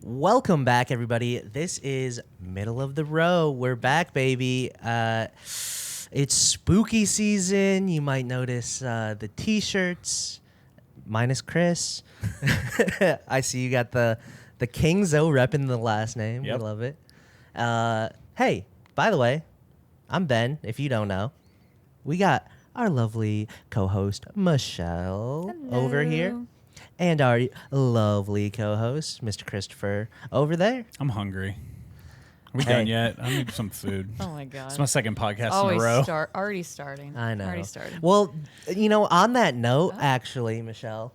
Welcome back, everybody. This is Middle of the Row. We're back, baby. It's spooky season. You might notice the T-shirts, minus Kris. I see you got the Kingzo repping the last name. Yep. We love it. Hey, by the way, I'm Ben, if you don't know. We got our lovely co-host, Michelle, over here. And our lovely co-host, Mr. Christopher, over there. I'm hungry. Are we done yet? I need some food. Oh, my God. It's my second podcast Always in a row. already starting. I know. Already starting. Well, on that note, actually, Michelle,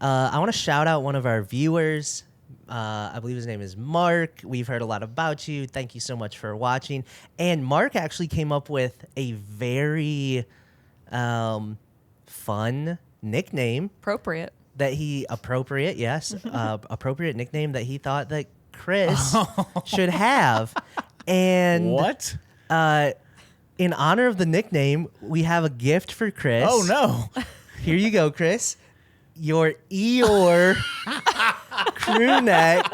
I want to shout out one of our viewers. I believe his name is Mark. We've heard a lot about you. Thank you so much for watching. And Mark actually came up with a very fun nickname. Appropriate. Appropriate nickname that he thought that Kris should have. And What? in honor of the nickname, we have a gift for Kris. Oh, no. Here you go, Kris. Your Eeyore crew neck,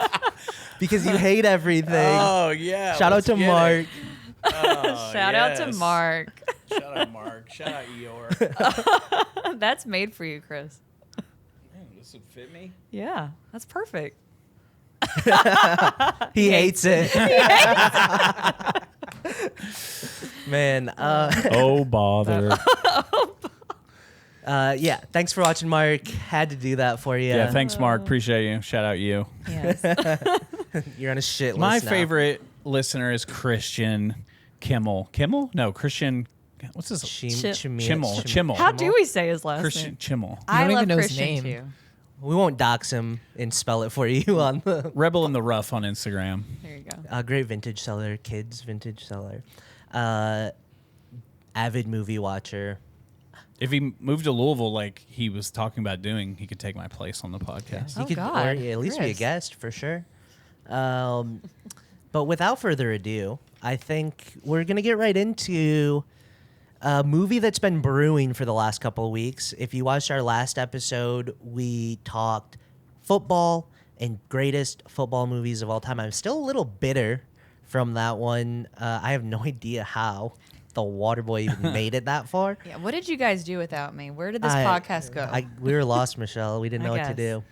because you hate everything. Oh, yeah. Shout out let's to get Mark. it. Oh, Shout out to yes. Mark. Shout out Mark. Shout out Eeyore. That's made for you, Kris. Man, this would fit me. Yeah, that's perfect. He hates it. Man, Oh, bother. yeah, thanks for watching, Mark. Had to do that for you. Yeah, thanks, Mark. Appreciate you. Shout out you. Yes. You're on a shit list My now. favorite listener is Christian Kimmel. Kimmel? No, Christian. What's his Chimmel. How do we say his last Christian name? Chimmel. I don't love even know his Christian, name. too. We won't dox him and spell it for you on the Rebel in the Rough on Instagram. There you go. great vintage seller, kids vintage seller, avid movie watcher. If he moved to Louisville like he was talking about doing, he could take my place on the podcast. Oh, He could, God, or at least be a Kris. guest for sure. But without further ado, I think we're gonna get right into a movie that's been brewing for the last couple of weeks. If you watched our last episode, we talked football and greatest football movies of all time. I'm still a little bitter from that one. I have no idea how the Waterboy even made it that far. Yeah, what did you guys do without me? Where did this podcast go? We were lost, Michelle. We didn't know what to do.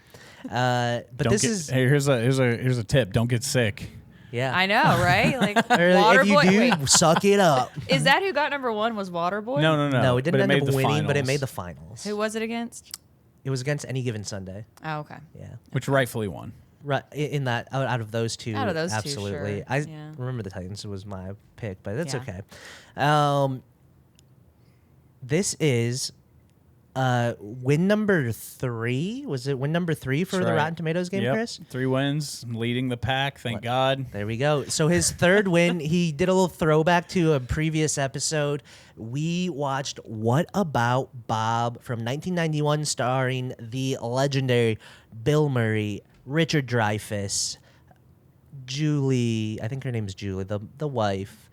But Don't this get- is Hey, here's a tip. Don't get sick. yeah. I know, right? Like, Or if you Waterboy. do, Wait, suck it up. is that who got number one? Was Waterboy? No. No, it didn't But end made up the winning, but it finals, made the finals. Who was it against? It was against Any Given Sunday. Oh, okay. Yeah. which rightfully won. Right in that out of those two, Out of those two, absolutely. sure. I Yeah. remember the Titans was my pick, but that's Yeah. okay. This is win number 3. Was it win number 3 for That's the right. Rotten Tomatoes game, Yep. Kris? 3 wins, leading the pack. Thank God. There we go. So his third win, he did a little throwback to a previous episode. We watched What About Bob from 1991, starring the legendary Bill Murray, Richard Dreyfuss, Julie. I think her name's Julie, the wife.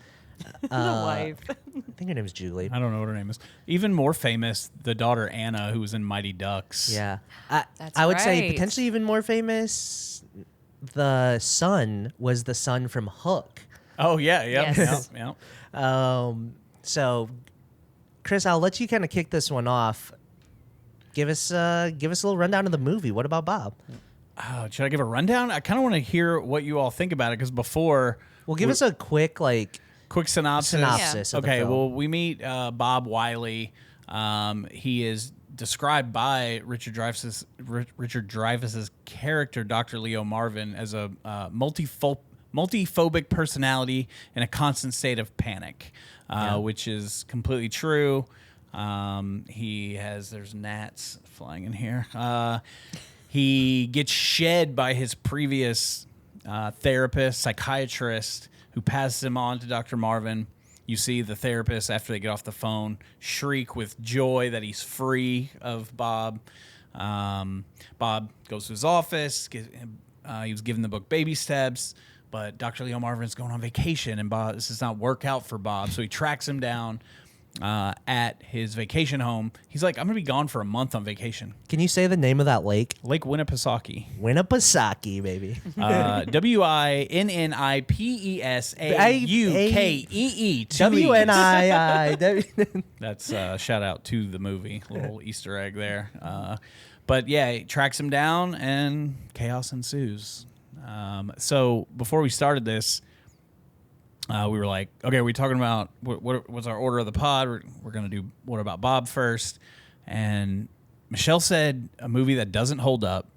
The wife. I think her name's Julie. I don't know what her name is. Even more famous, the daughter Anna, who was in Mighty Ducks. Yeah. That's I would say right. potentially even more famous, the son was the son from Hook. Oh yeah. Yep. Yes. Yep. So, Kris, I'll let you kind of kick this one off. Give us a little rundown of the movie. What about Bob? Oh, should I give a rundown? I kind of want to hear what you all think about it because before. Well, give us a quick Quick synopsis. synopsis. Of the Okay, film. well, we meet Bob Wiley. He is described by Richard Dreyfuss's character, Dr. Leo Marvin, as a multiphobic personality in a constant state of panic, which is completely true. There's gnats flying in here. He gets shed by his previous therapist, psychiatrist, who passes him on to Dr. Marvin. You see the therapist, after they get off the phone, shriek with joy that he's free of Bob. Bob goes to his office. He was given the book Baby Steps, but Dr. Leo Marvin's going on vacation, and this does not work out for Bob. So he tracks him down, at his vacation home. He's like, I'm going to be gone for a month on vacation. Can you say the name of that lake? Lake Winnipesaukee. Winnipesaukee, baby. Winnipesaukee. WNII. That's a shout out to the movie. A little Easter egg there. But yeah, he tracks him down and chaos ensues. So before we started this, we were like, okay, we're talking about what's our order of the pod? We're going to do What About Bob first. And Michelle said a movie that doesn't hold up.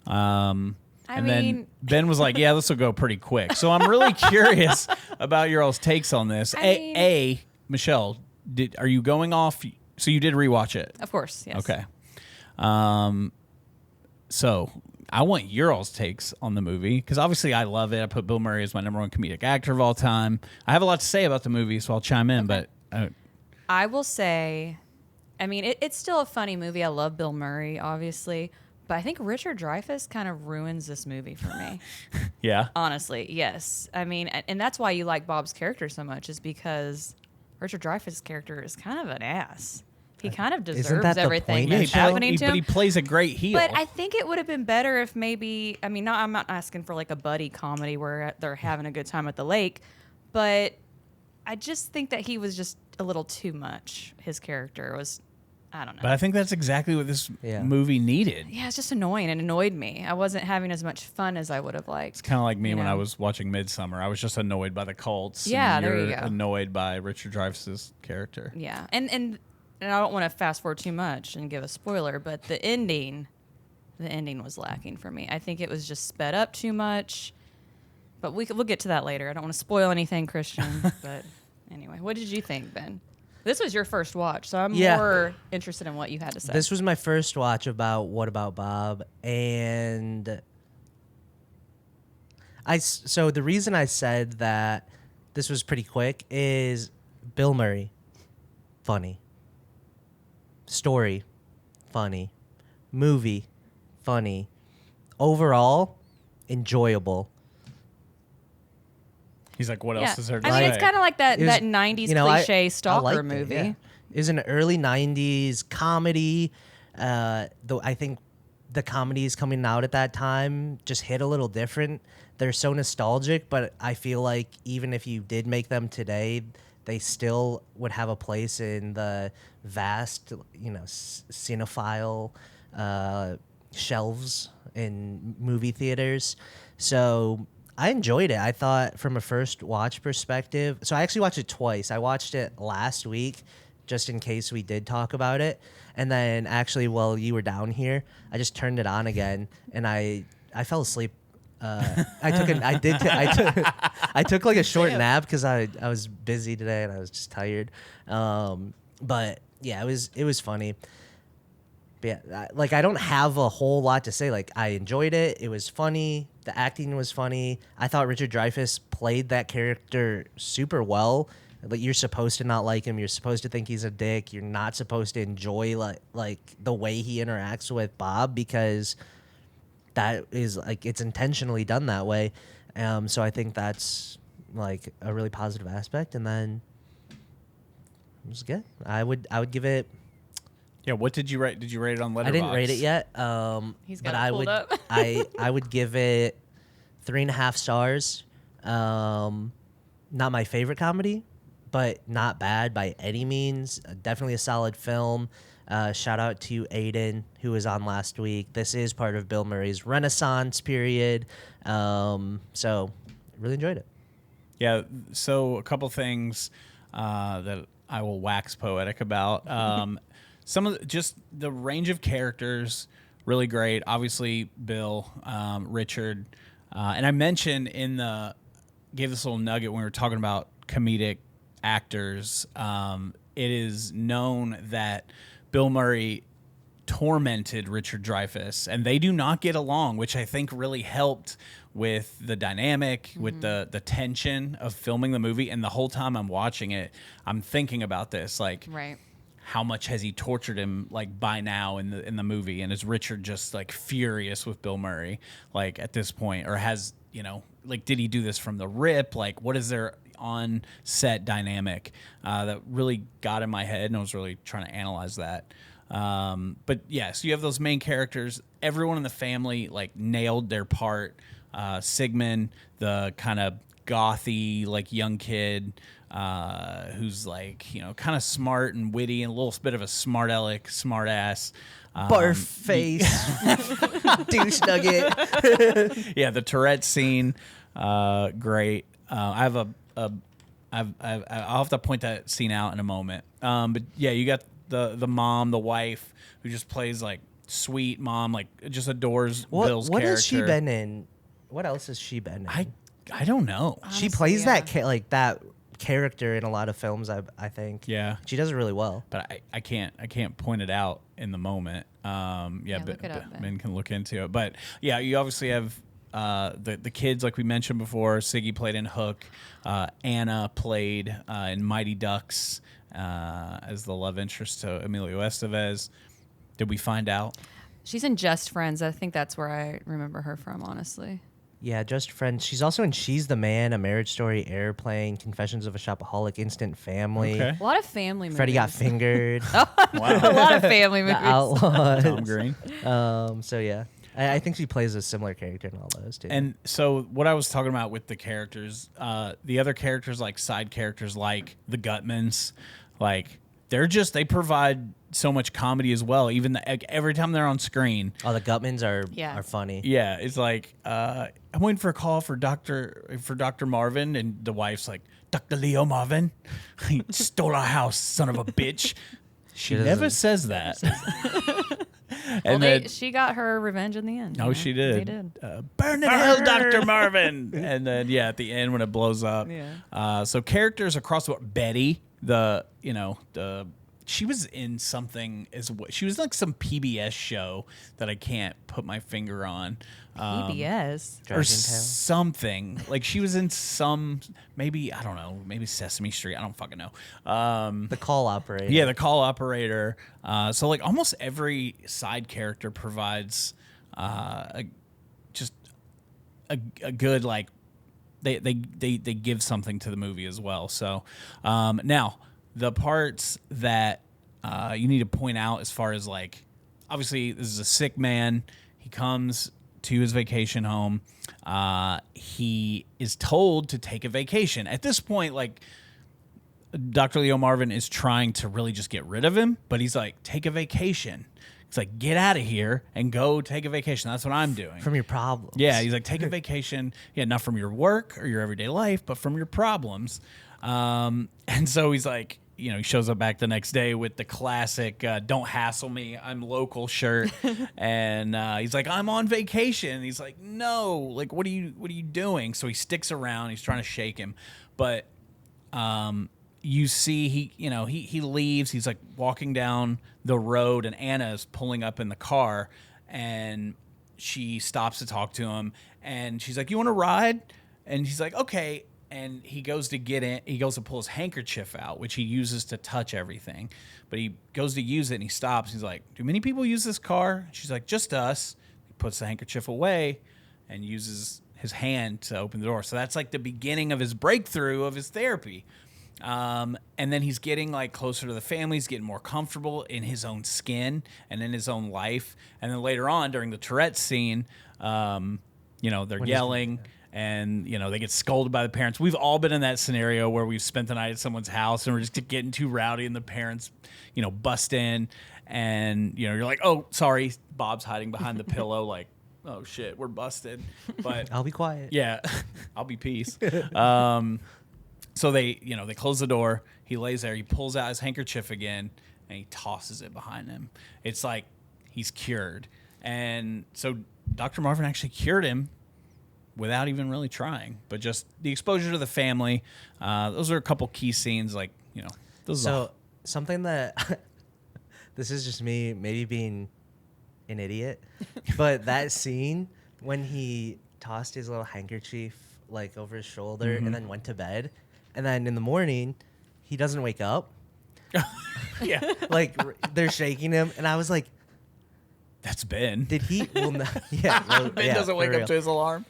Then Ben was like, yeah, this will go pretty quick. So I'm really curious about your all's takes on this. Michelle, are you going off? So you did rewatch it? Of course, yes. Okay. So I want your all's takes on the movie because obviously I love it. I put Bill Murray as my #1 comedic actor of all time. I have a lot to say about the movie, so I'll chime in. Okay. But I will say, I mean, it's still a funny movie. I love Bill Murray, obviously, but I think Richard Dreyfuss kind of ruins this movie for me. yeah, Honestly, yes. I mean, and that's why you like Bob's character so much is because Richard Dreyfuss' character is kind of an ass. He kind of deserves that the everything point? that's happening to him. but he plays a great heel. But I think it would have been better if maybe, I mean, I'm not asking for like a buddy comedy where they're having a good time at the lake, but I just think that he was just a little too much. His character was, I don't know. But I think that's exactly what this movie needed. Yeah, it's just annoying and annoyed me. I wasn't having as much fun as I would have liked. It's kind of like me when I know? was watching Midsummer. I was just annoyed by the cults. Yeah, and there you're you go. annoyed by Richard Dreyfuss' character. Yeah, and I don't want to fast forward too much and give a spoiler, but the ending was lacking for me. I think it was just sped up too much. But we'll get to that later. I don't want to spoil anything, Christian. But anyway, what did you think, Ben? This was your first watch, so I'm more interested in what you had to say. This was my first watch about What About Bob, and so the reason I said that this was pretty quick is Bill Murray, funny. Story, funny. Movie, funny. Overall, enjoyable. He's like, what else is there to I say? mean, it's kind of like that It was- 90s you know, cliche I stalker liked it, movie. yeah. It was an early 90s comedy. Though I think the comedies coming out at that time just hit a little different. They're so nostalgic, but I feel like even if you did make them today, they still would have a place in the vast, cinephile shelves in movie theaters. So I enjoyed it. I thought from a first watch perspective. So I actually watched it twice. I watched it last week just in case we did talk about it. And then actually while you were down here, I just turned it on again and I fell asleep. I took like a short nap because I was busy today and I was just tired. But yeah, it was funny. But yeah, I don't have a whole lot to say. Like, I enjoyed it. It was funny. The acting was funny. I thought Richard Dreyfuss played that character super well. Like, you're supposed to not like him. You're supposed to think he's a dick. You're not supposed to enjoy like the way he interacts with Bob because that is like it's intentionally done that way. So I think that's like a really positive aspect. And then it was good. I would give it. Yeah, what did you rate? Did you rate it on Letterboxd? I didn't rate it yet. He's but got it I pulled would up. I would give it 3.5 stars. Not my favorite comedy, but not bad by any means. Definitely a solid film. Shout out to Aiden, who was on last week. This is part of Bill Murray's Renaissance period. So really enjoyed it. Yeah, so a couple things that I will wax poetic about. Some of just the range of characters, really great. Obviously, Bill, Richard, and I mentioned gave this little nugget when we were talking about comedic actors. It is known that Bill Murray tormented Richard Dreyfuss, and they do not get along, which I think really helped with the dynamic, with the tension of filming the movie. And the whole time I'm watching it, I'm thinking about this, like, Right. how much has he tortured him like by now in the movie, and is Richard just like furious with Bill Murray like at this point, or has like did he do this from the rip? Like, what is there on set dynamic that really got in my head, and I was really trying to analyze that. But yeah, so you have those main characters. Everyone in the family like nailed their part. Sigmund, the kind of gothy like young kid who's like, you know, kind of smart and witty and a little bit of a smart aleck, smart ass. Barf face, douche nugget. Yeah, the Tourette scene, great. I'll have to point that scene out in a moment. But yeah, you got the mom, the wife, who just plays like sweet mom, like just adores Bill's What character. has she been in? What else has she been in? I don't know. Honestly, She plays yeah. that character in a lot of films. I think. Yeah. She does it really well. But I can't point it out in the moment. Look it up, Ben. Ben can look into it. But yeah, you obviously have the kids like we mentioned before. Siggy played in Hook. Anna played in Mighty Ducks as the love interest to Emilio Estevez. Did we find out? She's in Just Friends. I think that's where I remember her from, honestly. Yeah, Just Friends. She's also in She's the Man, A Marriage Story, Airplane, Confessions of a Shopaholic, Instant Family. Okay. A lot of family movies. Freddie Got Fingered. Wow. A lot of family The movies. Outlaws. Tom Green. So yeah, I think she plays a similar character in all those too. And so what I was talking about with the characters, the other characters like side characters like the Gutmans, like they provide so much comedy as well. Even every time they're on screen. the Gutmans are Yeah. funny. Yeah, it's like I'm waiting for a call for Dr. Marvin, and the wife's like, Dr. Leo Marvin, he stole our house, son of a bitch. She doesn't. never says that. Well, And then, she got her revenge in the end. no, you know? she did. They did. Burn in hell, Dr. Marvin. And then, yeah, at the end when it blows up. Yeah. So characters across the board. Betty, she was in something as well. She was like some PBS show that I can't put my finger on. PBS. Or Dragon Tale. something. Like she was in some, maybe, I don't know, maybe Sesame Street. I don't fucking know. The call operator. Yeah, the call operator. So like almost every side character provides just a good like they give something to the movie as well. So now the parts that you need to point out as far as like obviously this is a sick man. He comes to his vacation home. He is told to take a vacation. At this point, like Dr. Leo Marvin is trying to really just get rid of him, but he's like, take a vacation. It's like, get out of here and go take a vacation. That's what I'm doing. From your problems. Yeah, he's like, take a vacation. Yeah, not from your work or your everyday life, but from your problems. And so he's like, you know, he shows up back the next day with the classic "Don't hassle me, I'm local" shirt, and he's like, "I'm on vacation." And he's like, "No, like, what are you doing?" So he sticks around. He's trying to shake him, but you see, he leaves. He's like walking down the road, and Anna is pulling up in the car, and she stops to talk to him, and she's like, "You want to ride?" And he's like, "Okay." And he goes to get in. He goes to pull his handkerchief out, which he uses to touch everything. But he goes to use it, and he stops. He's like, "Do many people use this car?" She's like, "Just us." He puts the handkerchief away and uses his hand to open the door. So that's like the beginning of his breakthrough of his therapy. And then he's getting like closer to the family. He's getting more comfortable in his own skin and in his own life. And then later on, during the Tourette scene, they're yelling. And, they get scolded by the parents. We've all been in that scenario where we've spent the night at someone's house and we're just getting too rowdy and the parents, bust in and, you're like, "Oh, sorry." Bob's hiding behind the pillow like, "Oh, shit, we're busted." But I'll be quiet. yeah, I'll be peace. So they close the door. He lays there. He pulls out his handkerchief again and he tosses it behind him. It's like he's cured. And so Dr. Marvin actually cured him without even really trying, but just the exposure to the family. Those are a couple key scenes, like, those. So something that this is just me maybe being an idiot, but that scene when he tossed his little handkerchief like over his shoulder and then went to bed, and then in the morning he doesn't wake up. Yeah, Like they're shaking him, and I was like, that's Ben. did he? Well, no, yeah, well, Ben yeah, doesn't for wake real. up to his alarm.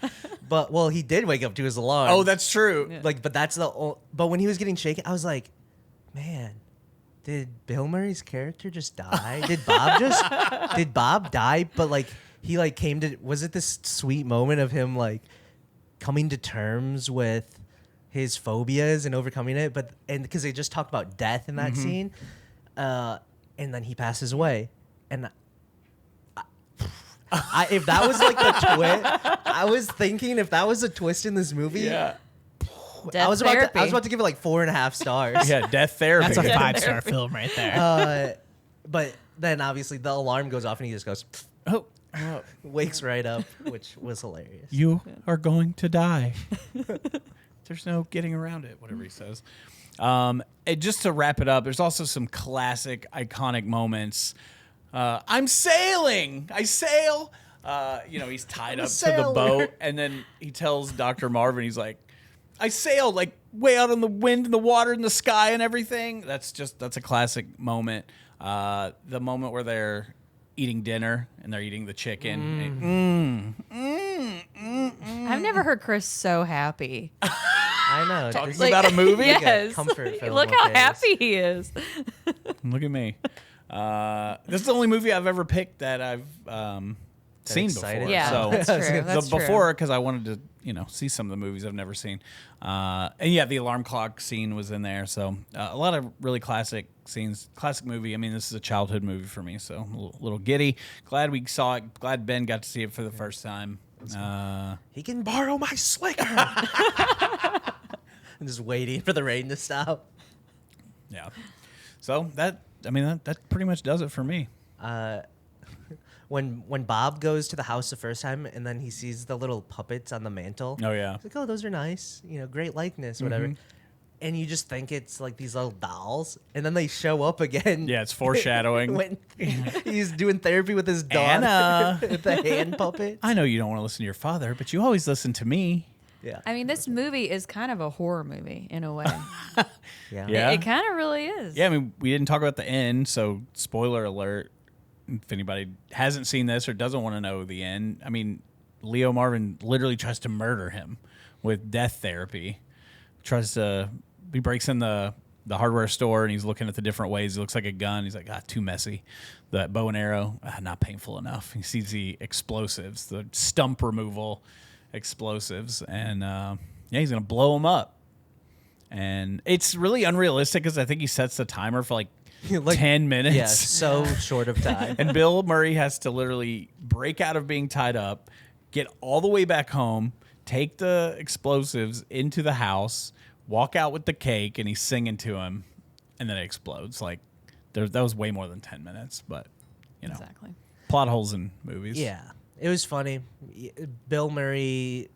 But well, he did wake up to his alarm. Oh, that's true. Yeah. like, but that's but when he was getting shaken, I was like, man, did Bill Murray's character just die? Did Bob die? But like he like came to, was it this sweet moment of him like coming to terms with his phobias and overcoming it? But and because they just talked about death in that scene, and then he passes away, and if that was like the twist, I was thinking if that was a twist in this movie, Yeah. Death I was therapy. about to give it like 4.5 stars. Yeah, death therapy. That's a Yeah. 5-star film right there. But then obviously the alarm goes off and he just goes, Oh, wakes right up, which was hilarious. you are going to die. There's no getting around it, whatever he says. And just to wrap it up, there's also some classic, iconic moments. I'm sailing. I sail. He's tied up to the sailor. boat, and then he tells Dr. Marvin, he's like, I sailed like way out on the wind and the water and the sky and everything. That's a classic moment. The moment where they're eating dinner and they're eating the chicken. I've never heard Kris so happy. I know. Talking just about a movie? like a Yes. comfort film Look of how his. happy he is. Look at me. This is the only movie I've ever picked that I've seen excited? before. Yeah, so that's true. That's true. before, because I wanted to, see some of the movies I've never seen. And yeah, the alarm clock scene was in there. So a lot of really classic scenes. Classic movie. I mean, this is a childhood movie for me, so a little giddy. Glad we saw it. Glad Ben got to see it for the first time. He can borrow my slicker. I'm just waiting for the rain to stop. Yeah. So that pretty much does it for me. When Bob goes to the house the first time and then he sees the little puppets on the mantle. Oh, yeah. He's like, oh, those are nice. Great likeness, whatever. Mm-hmm. And you just think it's like these little dolls. And then they show up again. Yeah, it's foreshadowing. when he's doing therapy with his daughter. Anna. With the hand puppet. I know you don't want to listen to your father, but you always listen to me. Yeah. I mean, this movie is kind of a horror movie in a way. Yeah. Yeah. It kind of really is. Yeah, I mean, we didn't talk about the end, so spoiler alert. If anybody hasn't seen this or doesn't want to know the end, I mean, Leo Marvin literally tries to murder him with death therapy. He breaks in the hardware store and he's looking at the different ways. He looks like a gun. He's like, too messy. That bow and arrow, not painful enough. He sees the explosives, the stump removal explosives, and he's gonna blow them up. And it's really unrealistic because I think he sets the timer for like 10 minutes. Yeah, so short of time. And Bill Murray has to literally break out of being tied up, get all the way back home, take the explosives into the house, walk out with the cake, and he's singing to him, and then it explodes. Like, that was way more than 10 minutes, but, Exactly. plot holes in movies. Yeah, it was funny. Bill Murray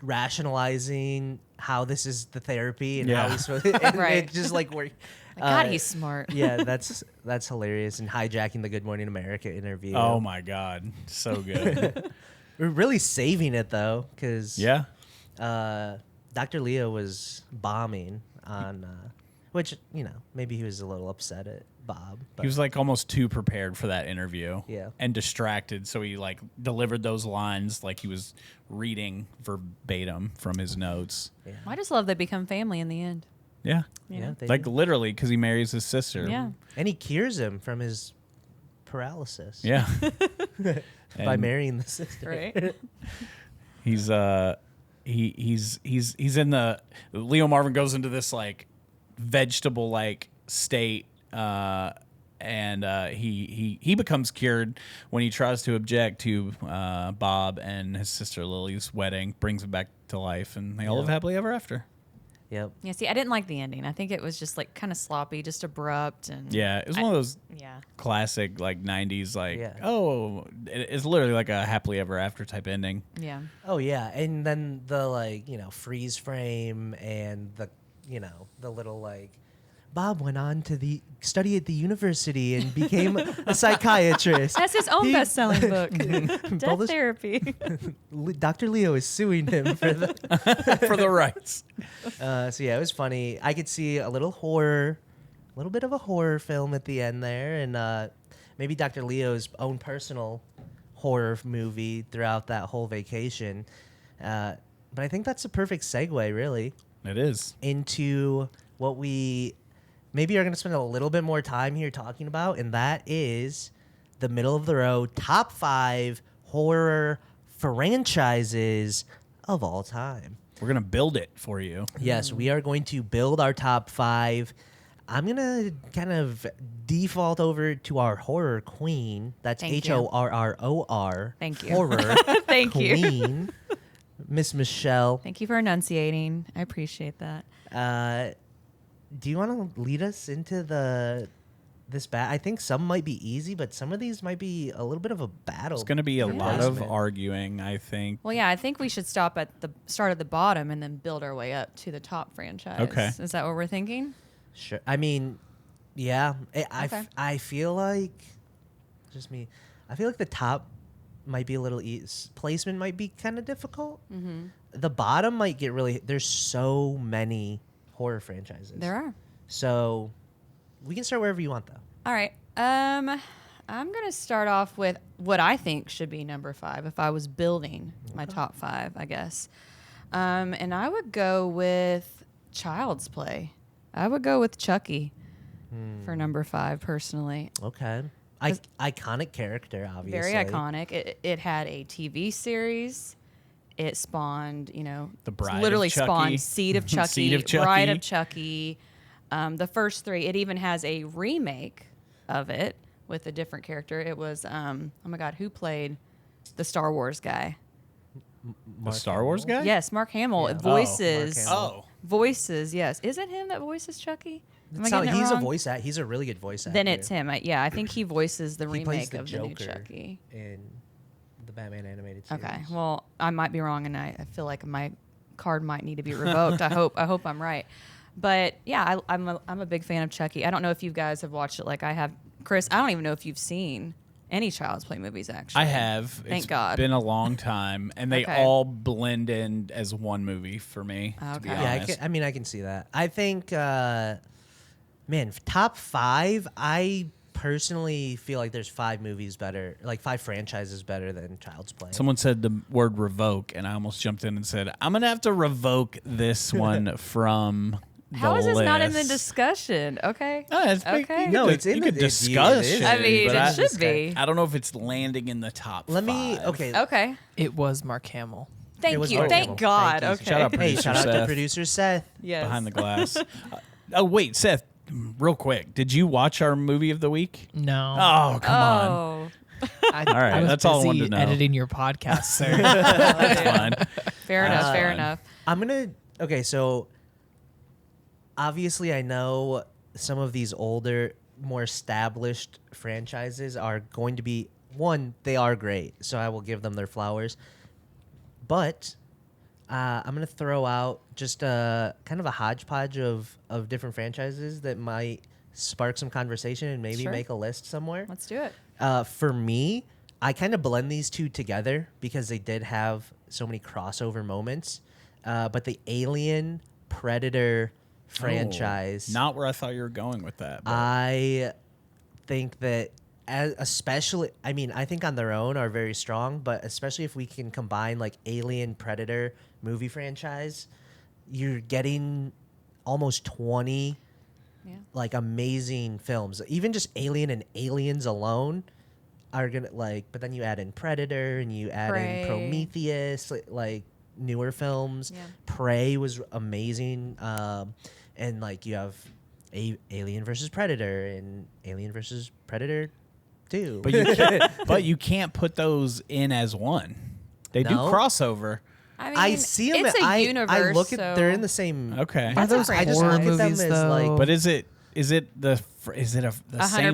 rationalizing how this is the therapy and how Yeah. he's supposed to, and Right. it just like work. God, he's smart. Yeah, that's hilarious. And hijacking the Good Morning America interview. Oh, my God. So good. We're really saving it though, because Yeah. Dr. Leo was bombing on, which maybe he was a little upset at Bob. But He was like almost too prepared for that interview. Yeah. And distracted. So he like delivered those lines like he was reading verbatim from his notes. I just love they become family in the end. Yeah. You yeah, know? they Like do. literally because he marries his sister. Yeah. And he cures him from his paralysis. Yeah. By And marrying the sister. Right. he's he's in the Leo Marvin goes into this like vegetable like state and he becomes cured when he tries to object to Bob and his sister Lily's wedding, brings him back to life, and they all live happily ever after. Yep. Yeah, see, I didn't like the ending. I think it was just like kind of sloppy, just abrupt, and Yeah, it was one of those yeah, classic like 90s like Yeah. it's literally like a happily ever after type ending. yeah. Oh yeah, and then the freeze frame and the little Bob went on to study at the university and became a psychiatrist. That's his own best-selling book, Death Published- Therapy. Dr. Leo is suing him for the. For the rights. So yeah, it was funny. I could see a little bit of a horror film at the end there, and maybe Dr. Leo's own personal horror movie throughout that whole vacation. But I think that's a perfect segue, really, It is. into what we maybe are going to spend a little bit more time here talking about, and that is the middle of the road top 5 horror franchises of all time. We're going to build it for you. Yes, we are going to build our top 5. I'm going to kind of default over to our horror queen. That's Thank you. HORROR. Thank you. Horror Thank you. queen, Miss Michelle. Thank you for enunciating. I appreciate that. Do you want to lead us into this I think some might be easy, but some of these might be a little bit of a battle. It's going to be a Yeah. lot of placement. arguing, I think. Well, yeah, I think we should stop at the start at the bottom and then build our way up to the top franchise. Okay. Is that what we're thinking? Sure. I mean, yeah. Okay. I feel like, just me, I feel like the top might be a little placement might be kind of difficult. Mm-hmm. The bottom might get really, there's so many horror franchises. There are. So we can start wherever you want, though. All right. I'm going to start off with what I think should be number 5 if I was building my top 5, I guess. And I would go with Child's Play. I would go with Chucky for number 5, personally. Okay. Iconic character, obviously. Very iconic. It had a TV series. It spawned, The Bride literally of Chucky. spawned Seed of Chucky, Seed of Chucky. Bride of Chucky. The first 3. It even has a remake of it with a different character. It was, oh my God, who played the Star Wars guy? The Star Wars guy? Yes, Mark Hamill. Yeah. Voices. Mark Hamill. Oh. Voices, yes. Is it him that voices Chucky? Am I It's not- getting it he's wrong? a voice actor. He's a really good voice actor. Then it's him. I think he voices the He plays remake the of the new Joker Chucky. in the Batman animated series. Okay. Well, I might be wrong, and I feel like my card might need to be revoked. I hope I'm right. But yeah, I'm a big fan of Chucky. I don't know if you guys have watched it like I have. Chris, I don't even know if you've seen any Child's Play movies, actually. I have. Thank It's God. been a long time, and they Okay. all blend in as one movie for me, to be Okay. Yeah, honest. I can see that. I think, man, top 5, I personally feel like there's 5 movies better, like 5 franchises better than Child's Play. Someone said the word revoke, and I almost jumped in and said, I'm going to have to revoke this one from How the is this not in the list. discussion? Okay. Oh, it's Okay. No, it's in you the- could it discuss is. it. I mean, but it should be. I don't know if it's landing in the top Let me, 5. okay. Okay. It was Mark Hamill. Thank was you. Mark Thank Hamill. God. Thank you. Okay. Shout out Hey, Producer shout out to Seth. producer Seth. Yes. Behind the glass. Oh, wait, Seth, real quick. Did you watch our movie of the week? No. Oh, come on. Oh. I, All right, I was that's all I busy wanted to know. editing your podcast, sir. That's fine. Fair enough. Fair fine. enough. I'm going to, okay, so obviously I know some of these older, more established franchises are going to be, one, they are great, so I will give them their flowers. But I'm going to throw out just a kind of a hodgepodge of different franchises that might spark some conversation and maybe Sure. make a list somewhere. Let's do it. For me, I kind of blend these two together because they did have so many crossover moments. But the Alien Predator franchise, Not where I thought you were going with that. But I think that especially, I mean, I think on their own are very strong, but especially if we can combine like Alien Predator movie franchise, you're getting almost 20 Yeah. like amazing films. Even just Alien and Aliens alone are gonna like, but then you add in Predator and you add Prey. in Prometheus, like newer films. Yeah. Prey was amazing, and like you have Alien versus Predator and Alien versus Predator 2. but you can't put those in as one. They do No? crossover. I mean, I see them. It's a I universe. look at they're in the so- same. Okay. Are That's a those franchise. I just horror look at them movies, as though? like. But is it the same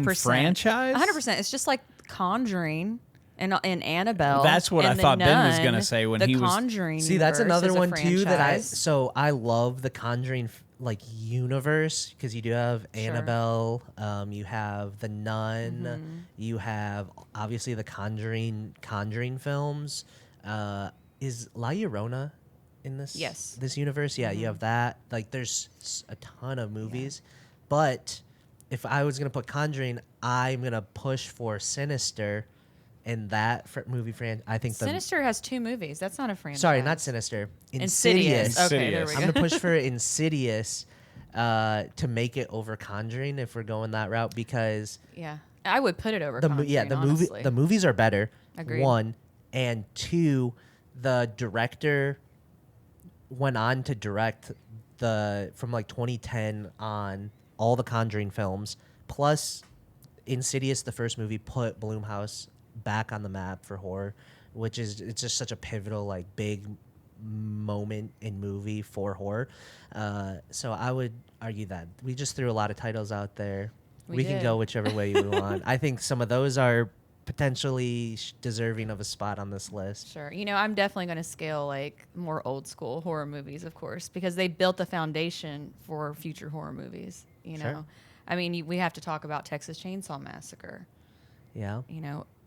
100%. franchise? 100%. It's just like Conjuring and Annabelle. That's what and I The thought Ben was Nun, gonna say when the he was- Conjuring. See, that's universe another is a one too that I. franchise. So I love the Conjuring like universe because you do have Sure. Annabelle, you have the Nun, Mm-hmm. you have obviously the Conjuring films. Is La Llorona in this? Yes. This universe, yeah, you have that. Like, there's a ton of movies, but if I was gonna put Conjuring, I'm gonna push for Sinister. and that movie I think Sinister has 2 movies. That's not a franchise. Sorry, not Sinister. Insidious. Okay, there we I'm go. gonna push for Insidious to make it over Conjuring if we're going that route because Yeah, I would put it over Conjuring, the honestly. movies are better. Agreed. 1 and 2, the director went on to direct from like 2010 on all the Conjuring films. Plus, Insidious, the first movie, put Blumhouse back on the map for horror, which is it's just such a pivotal like big moment in movie for horror. So I would argue that we just threw a lot of titles out there. We We can did. go whichever way you want. I think some of those are potentially deserving of a spot on this list. Sure. I'm definitely going to scale like more old school horror movies, of course, because they built the foundation for future horror movies. Sure. I mean, we have to talk about Texas Chainsaw Massacre. Yeah.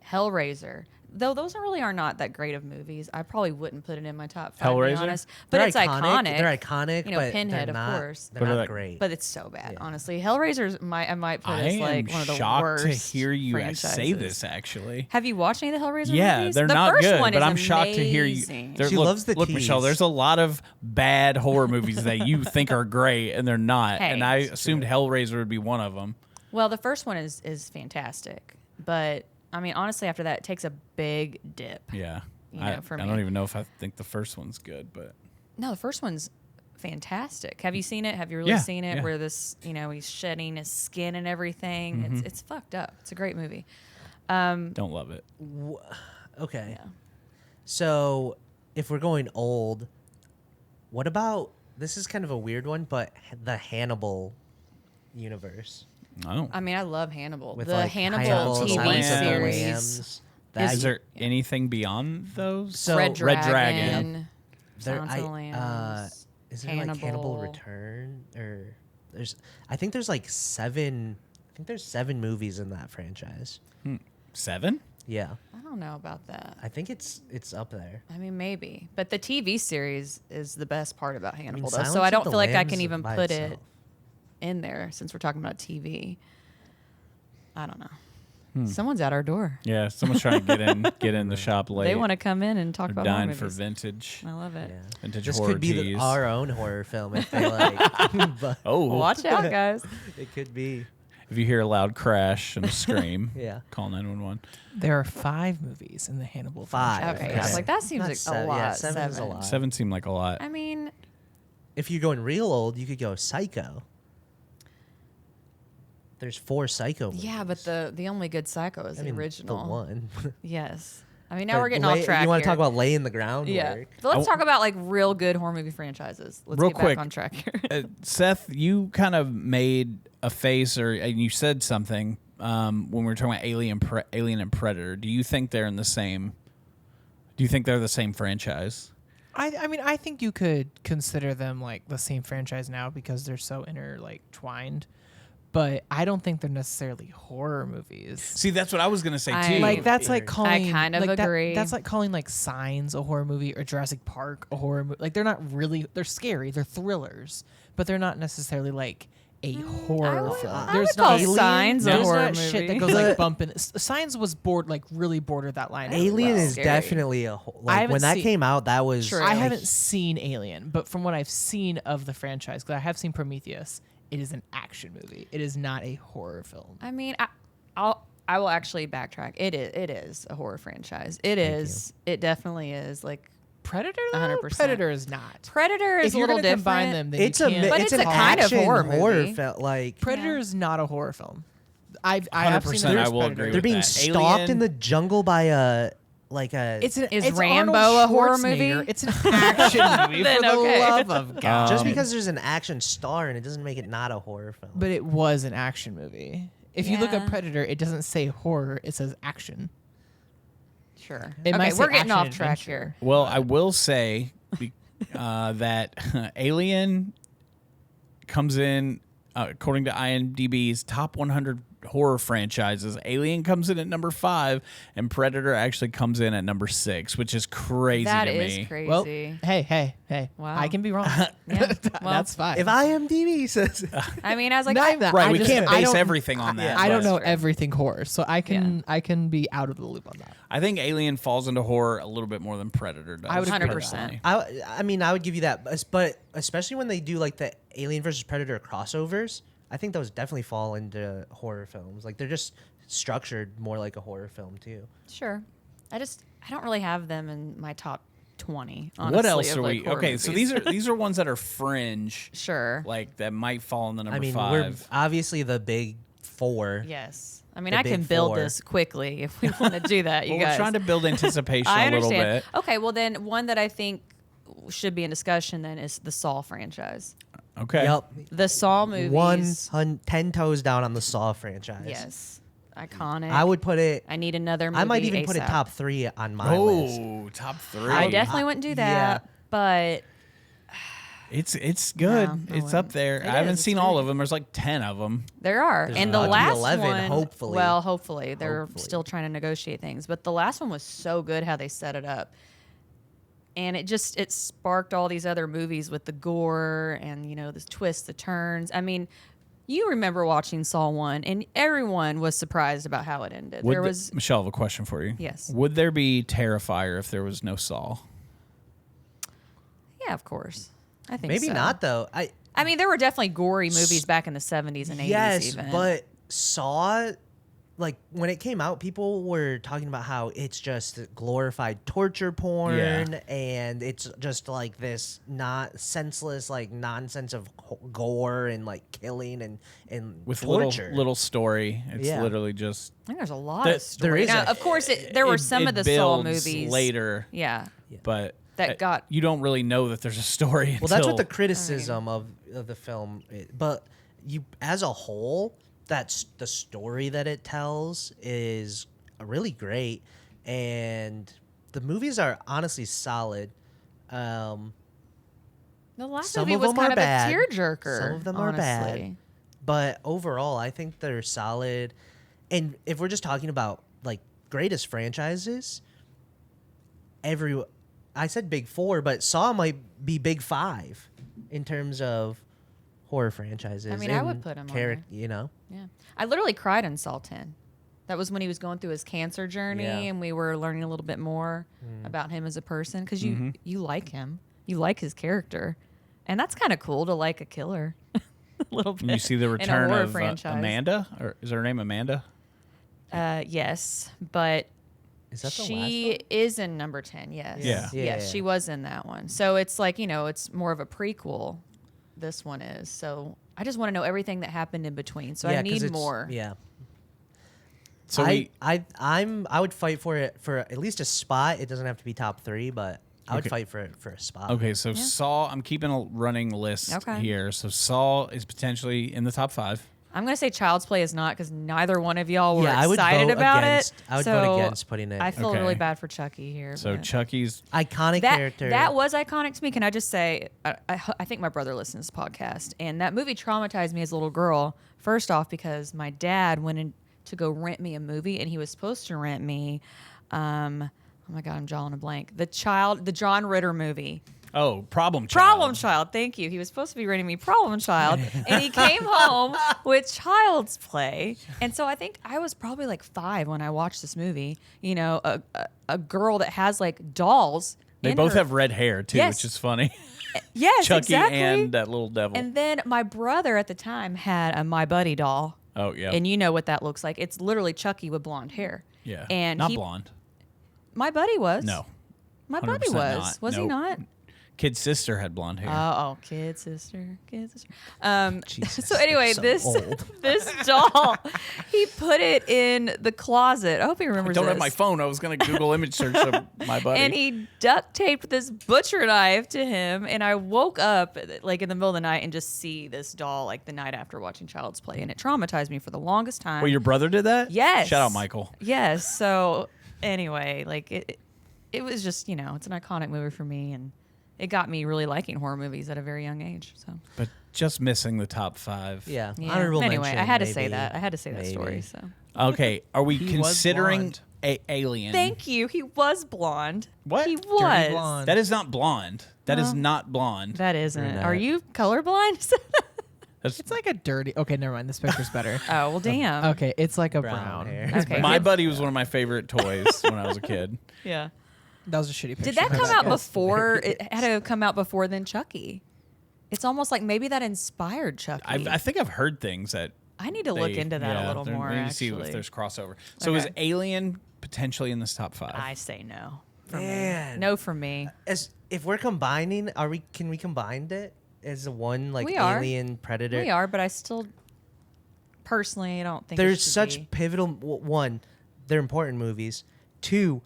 Hellraiser. Though those really are not that great of movies, I probably wouldn't put it in my top 5. To Hellraiser? be honest. But They're it's iconic. They're iconic, but Pinhead, they're of not, course. They're What are not they- great. But it's so bad, Yeah. honestly. Hellraiser's I might put I as am like one of the shocked worst. to hear you franchises. say this. Actually, Have you watched any of the Hellraiser yeah, movies? they're the not first good, one but is I'm shocked to hear you. amazing. There- She look, loves the look, Michelle. tease. There's a lot of bad horror movies that you think are great and they're not, Hey. and I assumed Hellraiser would be one of them. Well, the first one is fantastic, but I mean, honestly, after that, it takes a big dip. Yeah, For I me. don't even know if I think the first one's good, but No, the first one's fantastic. Have you seen it? Have you really Yeah, seen it? yeah. Where this, he's shedding his skin and everything. Mm-hmm. It's fucked up. It's a great movie. don't love it. Okay. Yeah. So if we're going old, what about this is kind of a weird one, but the Hannibal universe I I mean, I love Hannibal. with The like Hannibal the TV Silence of the series. Lambs. That Is there anything beyond those? So- Red Red Dragon. Dragon. there, Silence of the Lambs. is there like Hannibal Hannibal. Return or I think there's like 7. I think there's 7 movies in that franchise. 7? Yeah, I don't know about that. I think it's up there. I mean, maybe. But the TV series is the best part about Hannibal, though. Silence So I of don't the feel like I Lambs can is even by put itself. it in there since we're talking about TV. I don't know. Someone's at our door. Yeah, someone's trying to get in the shop late. They want to come in and talk They're about horror dying for movies. vintage. I love it. Yeah. Vintage This horror could be teas. our own horror film if they like. But Oh, Watch out, guys. it could be. if you hear a loud crash and a scream, Yeah. call 911. There are 5 movies in the Hannibal 5. franchise. Okay, I was like, that seems Not like seven. a lot. Yeah, 7 is a lot. 7 seemed like a lot. I mean, If you're going real old, you could go Psycho. There's 4 Psycho movies. yeah, but the only good Psycho is I mean, the original. The one. Yes. I mean, now we're getting off Lay- track. You want to here. talk about laying the groundwork? Yeah. But let's talk about like real good horror movie franchises. Let's Real get quick. back on track here. Seth, you kind of made a face, and you said something when we were talking about Alien and Predator. Do you think they're in the same? Do you think they're the same franchise? I mean, I think you could consider them like the same franchise now because they're so twined. But I don't think they're necessarily horror movies. See, that's what I was gonna say I- too. Like that's like calling. I kind of like, agree. That's like calling like Signs a horror movie or Jurassic Park a horror movie. Like they're not really. They're scary. They're thrillers, but they're not necessarily like a horror film. I There's would call no Signs a There's horror not shit that movie. goes like bumping. Signs was really bordered that line. Alien well. is Scary. definitely a I like haven't when that seen- came out. That was True. I Like, haven't seen Alien, but from what I've seen of the franchise, because I have seen Prometheus, it is an action movie. It is not a horror film. I mean, I will actually backtrack. It is a horror franchise. It is. It definitely is. Like Predator, though? 100%. Predator is not. Predator is If a you're little gonna different. combine them, then it's you a can't. But it's it's an a kind of action horror movie. film. Like Predator is not a horror film. I have seen 100% the I first will Predator. agree they're with being that. stalked Alien- in the jungle by a like a. It's Is Arnold Rambo a horror Schwarzenegger. movie? It's an action movie Then for the okay. love of God. just because there's an action star and it doesn't make it not a horror film. But it was an action movie. If you look Yeah. at Predator, it doesn't say horror; it says action. Sure. It might Okay, say we're getting action off track adventure. here. Well, I will say that Alien comes in, according to IMDb's top 100 horror franchises. Alien comes in at number 5, and Predator actually comes in at number 6, which is crazy That to is me. crazy. Well, hey. Wow. I can be wrong. Yeah, well, That's fine. If IMDb says I mean, I was like, Not I- even that. Right, I we just- can't I base don't- everything on that. I don't but know true. everything horror, so I can be out of the loop on that. I think Alien falls into horror a little bit more than Predator does. I would agree with 100%. I mean, I would give you that, but especially when they do like the Alien versus Predator crossovers, I think those definitely fall into horror films. Like they're just structured more like a horror film too. Sure. I don't really have them in my top 20. Honestly, What else of, are like, we? horror Okay, so movies. these are ones that are fringe, Sure. like that might fall in the number I mean, we're 5. obviously the big 4. Yes. I mean, The I can big build 4. this quickly if we want to do that, you Well, guys. we're trying to build anticipation I a little understand. bit. Okay, well then one that I think should be in discussion then is the Saw franchise. Okay. Yep. The Saw movies. 10 toes down on the Saw franchise. Yes. Iconic. I would put it. I need another movie. I might even put it ASAP. top 3 on my list. Oh, top 3. I definitely wouldn't do that, but It's good. No, I It's up wouldn't. there. It I haven't is, seen it's all great. of them. There's like 10 of them. there are. There's And the about to be last 11, one, hopefully. Well, hopefully they're Hopefully. still trying to negotiate things, but the last one was so good how they set it up. And it sparked all these other movies with the gore and the twists, the turns. I mean, you remember watching Saw 1 and everyone was surprised about how it ended. There was Michelle, I have a question for you. Yes. Would there be Terrifier if there was no Saw? Yeah, of course. I think Maybe so. not though. I mean, there were definitely gory movies back in the 70s and 80s Yes, even. but Saw, like when it came out, people were talking about how it's just glorified torture porn, Yeah. and it's just like this not senseless like nonsense of gore and like killing and With torture. little story. It's Yeah. literally just I think there's a lot There- of story. there is Now, a- of course, there were some of the Saw builds movies later, Yeah, but that got. you don't really know that there's a story. Well, that's what the until- criticism of the film is. But you, as a whole, that's the story that it tells is really great, and the movies are honestly solid. The last some movie of was them kind are of bad. a tearjerker. Some of them are bad. honestly. But overall, I think they're solid. And if we're just talking about like greatest franchises, I said big 4, but Saw might be big 5 in terms of horror franchises. I mean, I would and put 'em on there. You know, Yeah, I literally cried in Saw 10. That was when he was going through his cancer journey, Yeah. and we were learning a little bit more about him as a person because you like him, you like his character, and that's kind of cool to like a killer. A little bit. And you see the in a return horror of franchise. Amanda, or is her name Amanda? Yes, but is that the last she one? is in number 10. Yes. Yeah. Yeah, Yes, yeah. she was in that one. So it's like it's more of a prequel. This one is. So I just want to know everything that happened in between. So I 'cause need it's- more. Yeah. So I would fight for it for at least a spot. It doesn't have to be top 3, but I would Okay. fight for it for a spot. Okay, so Saw, I'm keeping a running list Okay. here. So Saw is potentially in the top 5. I'm going to say Child's Play is not because neither one of y'all were Yeah, I would excited vote about against- it. I would so vote against putting it. I feel Okay. really bad for Chucky here. So but Chucky's Iconic that, character. that was iconic to me. Can I just say, I think my brother listens to this podcast, and that movie traumatized me as a little girl. First off, because my dad went in to go rent me a movie, and he was supposed to rent me, oh my God, I'm drawing a blank. The John Ritter movie. Problem Child. Problem Child, thank you. He was supposed to be renting me Problem Child, and he came home with Child's Play. And so I think I was probably like 5 when I watched this movie. A girl that has like dolls. They in both her- have red hair too, Yes. which is funny. yes, Chucky exactly. and that little devil. And then my brother at the time had a My Buddy doll. oh yeah, And you know what that looks like. It's literally Chucky with blonde hair. yeah, And not blonde. My buddy was. No, My buddy 100% was. not. Was he Nope. not? Kid's sister had blonde hair. Kid sister. Jesus, So anyway, so this old. this doll, he put it in the closet. I hope he I remembers don't this. have my phone. I was gonna Google image search of my buddy. And he duct taped this butcher knife to him, and I woke up like in the middle of the night and just see this doll like the night after watching Child's Play, and it traumatized me for the longest time. Well, your brother did that? Yes. Shout out, Michael. Yes. So anyway, like it was just it's an iconic movie for me, and it got me really liking horror movies at a very young age. So But just missing the top 5. Yeah. yeah. Honorable Anyway, mention, I had to maybe. say that. I had to say that Maybe. story. So Okay, are we He was considering blonde. Alien? thank you. He was blonde. What? He Dirty was. blonde. That is not blonde. That is Well, not blonde. That isn't. Brunette. Are you colorblind? That's It's like a dirty. Okay, never mind. This picture's better. Oh well, damn. Okay, it's like a Brown brown. hair. Okay. my good. buddy was one of my favorite toys when I was a kid. Yeah. That was a shitty picture. Did that my come bad, out guys. before? It had to come out before then Chucky. It's almost like maybe that inspired Chucky. I think I've heard things that I need to look they- into that yeah, a little there- more. We need to see actually. if there's crossover. So is Okay. Alien potentially in this top 5? I say no. For Man. me. No for me. If we're combining, can we combine it as a one like We are. Alien Predator? We are, but I still personally I don't think it There's should such be. pivotal. One, they're important movies. Two,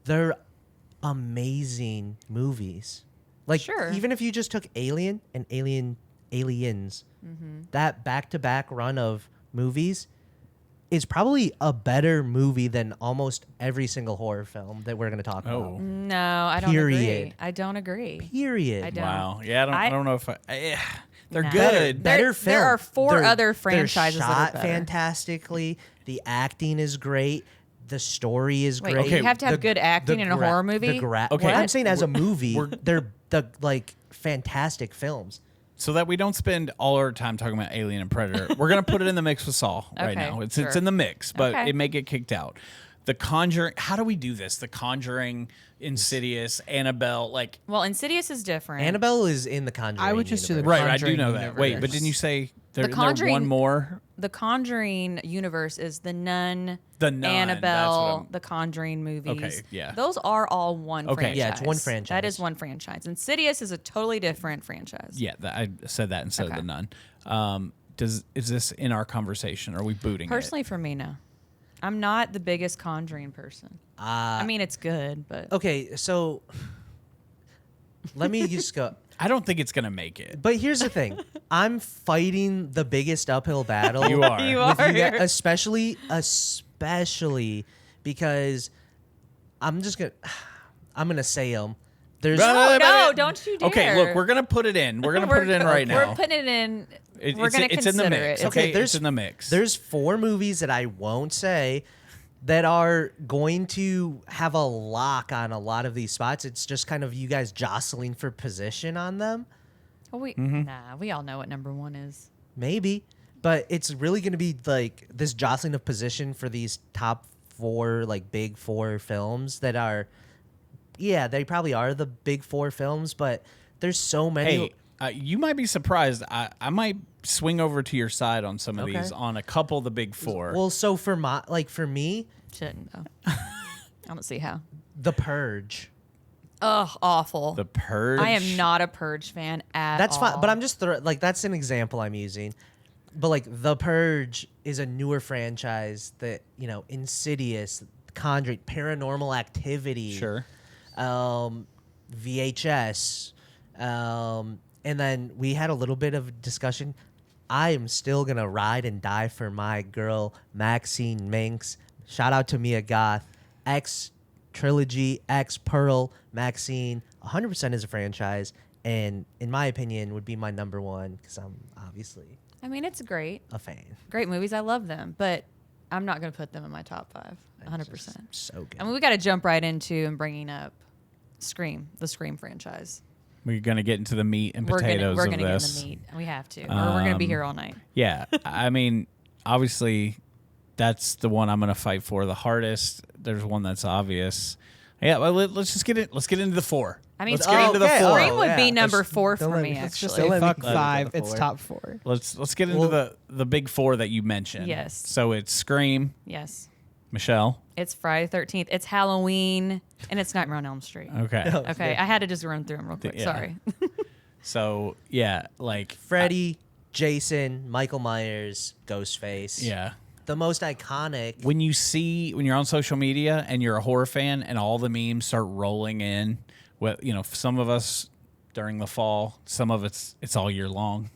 they're amazing movies. Like Sure. even if you just took Alien and Aliens, Mm-hmm. that back-to-back run of movies is probably a better movie than almost every single horror film that we're going to talk Oh. about. No, I don't agree. Period. I don't agree. Period. I don't. Wow. Yeah, I don't know if they're Nah. good. There Better are film. 4 They're- other they're franchises that are shot better. fantastically. The acting is great. The story is Wait, great. you have to have good acting in a horror movie? Okay. I'm saying as a movie, we're- they're like fantastic films. So that we don't spend all our time talking about Alien and Predator, we're gonna put it in the mix with Saw right Okay, now. It's sure. in the mix, but Okay. it may get kicked out. The Conjuring. How do we do this? The Conjuring, Insidious, Annabelle. Like Well, Insidious is different. Annabelle is in the Conjuring. I would just do the universe. right, I do Conjuring know that. Wait, but universe. didn't you say there Conjuring- one more? The Conjuring universe is the Nun, The Nun, that's what Annabelle, I'm- the Conjuring movies. Okay, yeah. Those are all one Okay. franchise. Yeah, it's one That franchise. is one franchise. Insidious is a totally different franchise. Yeah, I said that instead of Okay. the Nun. Is this in our conversation? Are we booting Personally, for me, no. I'm not the biggest Conjuring person. I mean, it's good, but Okay, so let me just go. it? I don't think it's gonna make it. But here's the thing: I'm fighting the biggest uphill battle. You are. You with are. you guys, especially because I'm gonna say them. There's no, don't you dare. Okay, look, we're gonna put it in. We're gonna put it in right now. We're putting it in. We're It's going to it's in the consider mix. it. Okay, there's it's in the mix. There's 4 movies that I won't say that are going to have a lock on a lot of these spots. It's just kind of you guys jostling for position on them. Well, Mm-hmm. Nah, we all know what number 1 is. Maybe, but it's really going to be like this jostling of position for these top 4 like big 4 films that are they probably are the big 4 films, but there's so many. Hey, you might be surprised. I might swing over to your side on some of Okay. these on a couple of the big 4. Well, so for me, Shouldn't, though. I don't see how. The Purge. Ugh, awful. The Purge. I am not a Purge fan at That's all. fine, but I'm just that's an example I'm using. But like The Purge is a newer franchise that Insidious, Conjuring, Paranormal Activity, Sure. VHS, and then we had a little bit of discussion. I am still gonna ride and die for my girl Maxine Minx. Shout out to Mia Goth, X Trilogy, X Pearl, Maxine. 100% is a franchise, and in my opinion, would be my number 1 because I'm obviously I mean, it's great. a fan. Great movies. I love them, but I'm not going to put them in my top 5. 100%. Just so good. I mean, we got to jump right into and bringing up Scream, the Scream franchise. We're gonna get into the meat and potatoes we're of gonna this. get in the meat. We have to, or we're going to be here all night. Yeah, I mean, obviously, that's the one I'm gonna fight for the hardest. There's one that's obvious. Yeah, well, let's just get it. Let's get into the 4. I mean, Let's Scream, get into the okay. 4. Scream would yeah. be number Let's- 4 don't for let me, me- let's just actually. don't Say let me fuck go to 5. the It's 4. top 4. Let's get into Well- the big 4 that you mentioned. Yes. So it's Scream, Yes. Michelle. It's Friday the 13th. It's Halloween, and it's Nightmare on Elm Street. Okay. Okay, I had to just run through them real quick. Yeah. Sorry. So yeah, like Freddy, Jason, Michael Myers, Ghostface. yeah. The most iconic. When you're on social media and you're a horror fan and all the memes start rolling in, well, some of us during the fall, some of it's all year long.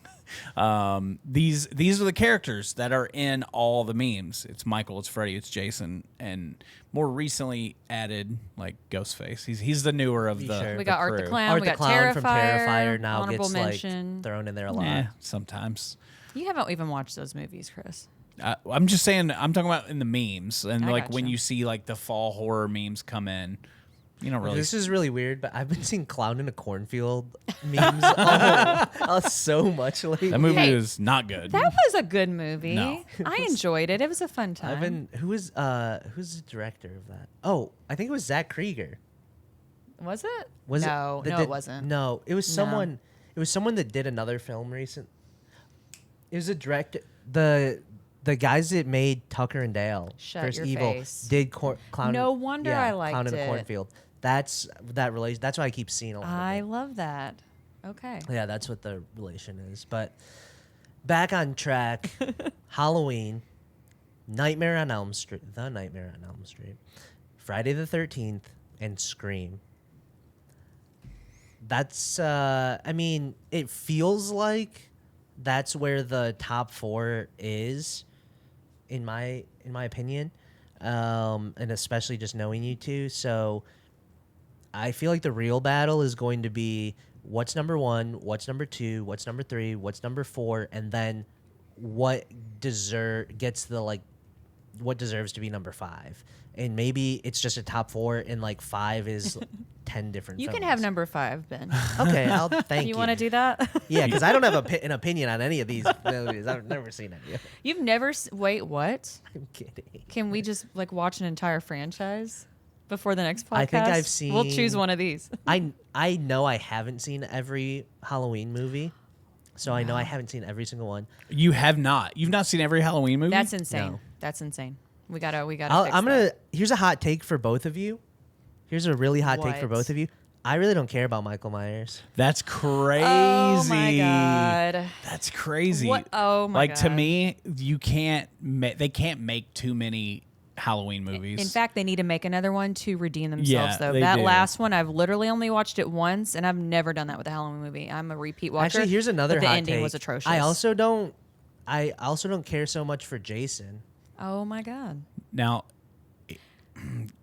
These are the characters that are in all the memes. It's Michael, it's Freddy, it's Jason, and more recently added like Ghostface. He's the newer of the. Sure. We got Art the crew. Clown. Art we the got Clown from Terrifier. Terrifier now Honorable gets mention. like thrown in there a lot. Yeah, sometimes. You haven't even watched those movies, Chris. I'm just saying. I'm talking about in the memes and I like when gotcha. you see like the fall horror memes come in. You don't really. This is really weird, but I've been seeing clown in a cornfield memes so much lately. That movie Hey, is not good. That was a good movie. No. I enjoyed it. It was a fun time. I've been who's the director of that? Oh, I think it was Zach Krieger. Was it? Was no, it? no, it wasn't. No, it was someone. It was someone that did another film recent. It was a director. The guys that made Tucker and Dale, Shut First your Evil, face. did clown. No wonder I liked Clown in a it. Cornfield. That's that relation. That's why I keep seeing a lot. I of it. love that. Okay. Yeah, that's what the relation is. But back on track. Halloween, Nightmare on Elm Street, The Nightmare on Elm Street, Friday the 13th, and Scream. That's I mean, it feels like that's where the top 4 is, in my opinion, and especially just knowing you two. So I feel like the real battle is going to be what's number 1, what's number 2, what's number 3, what's number 4, and then what deserves to be number 5. And maybe it's just a top 4 and like 5 is 10 different You films. can have number 5, Ben. Okay, I'll thank you. You want to do that? Yeah, because I don't have an opinion on any of these movies. I've never seen any. You've never wait, what? I'm kidding. Can we just like watch an entire franchise before the next podcast? I think I've We'll choose seen- one of these. I know I haven't seen every Halloween movie, so I know I haven't seen every single one. You have not. You've not seen every Halloween movie. That's insane. No. That's insane. We gotta. I'm fix gonna. that. Here's a hot take for both of you. Here's a really hot take for What? both of you. I really don't care about Michael Myers. That's crazy. Oh my god. That's crazy. What? Oh my Like to God. me, you can't. They can't make too many Halloween movies. In fact, they need to make another one to redeem themselves. Yeah, though they that do. last one, I've literally only watched it once, and I've never done that with a Halloween movie. I'm a repeat watcher. Actually, here's another but the hot ending take. was atrocious. I also don't care so much for Jason. Oh my god. now,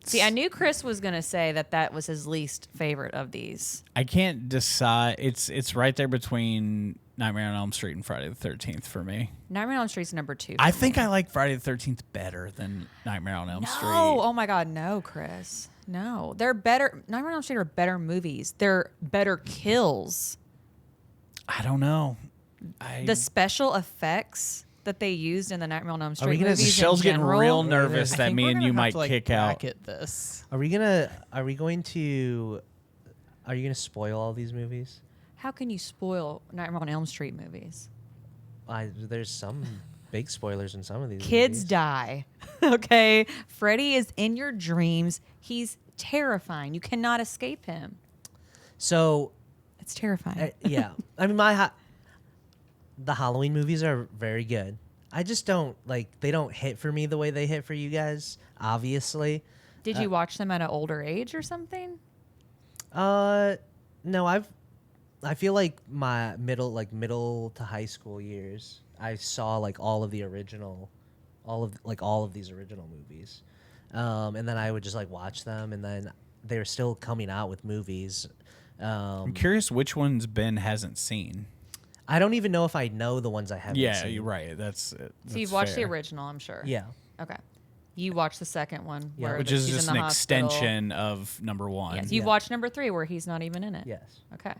See, I knew Chris was gonna say that was his least favorite of these. I can't decide. It's right there between Nightmare on Elm Street and Friday the 13th for me. Nightmare on Elm Street's number 2. I think I like Friday the 13th better than Nightmare on Elm Street. Oh my god, no, Chris. No, they're better. Nightmare on Elm Street are better movies. They're better kills. I don't know. The special effects that they used in the Nightmare on Elm Street we gonna- movies Michelle's in getting general, real I nervous that think me we're and gonna you have might to, like, kick out. bracket this. Are you going to spoil all these movies? How can you spoil Nightmare on Elm Street movies? There's some big spoilers in some of these Kids movies. die. Okay, Freddy is in your dreams. He's terrifying. You cannot escape him. So It's terrifying. yeah, I mean the Halloween movies are very good. I just don't they don't hit for me the way they hit for you guys. Obviously, Did you watch them at an older age or something? no, I feel like my middle to high school years, I saw all of these original movies, and then I would just watch them, and then they were still coming out with movies. I'm curious which ones Ben hasn't seen. I don't even know if I know the ones I haven't Yeah, seen. you're right. That's it. So you've watched the original, I'm sure. Yeah. Okay. You watched the second one, Yeah. where which he's is in just the an hospital. extension of number one. Yes. You've Yeah. watched number 3, where he's not even in it. Yes. Okay.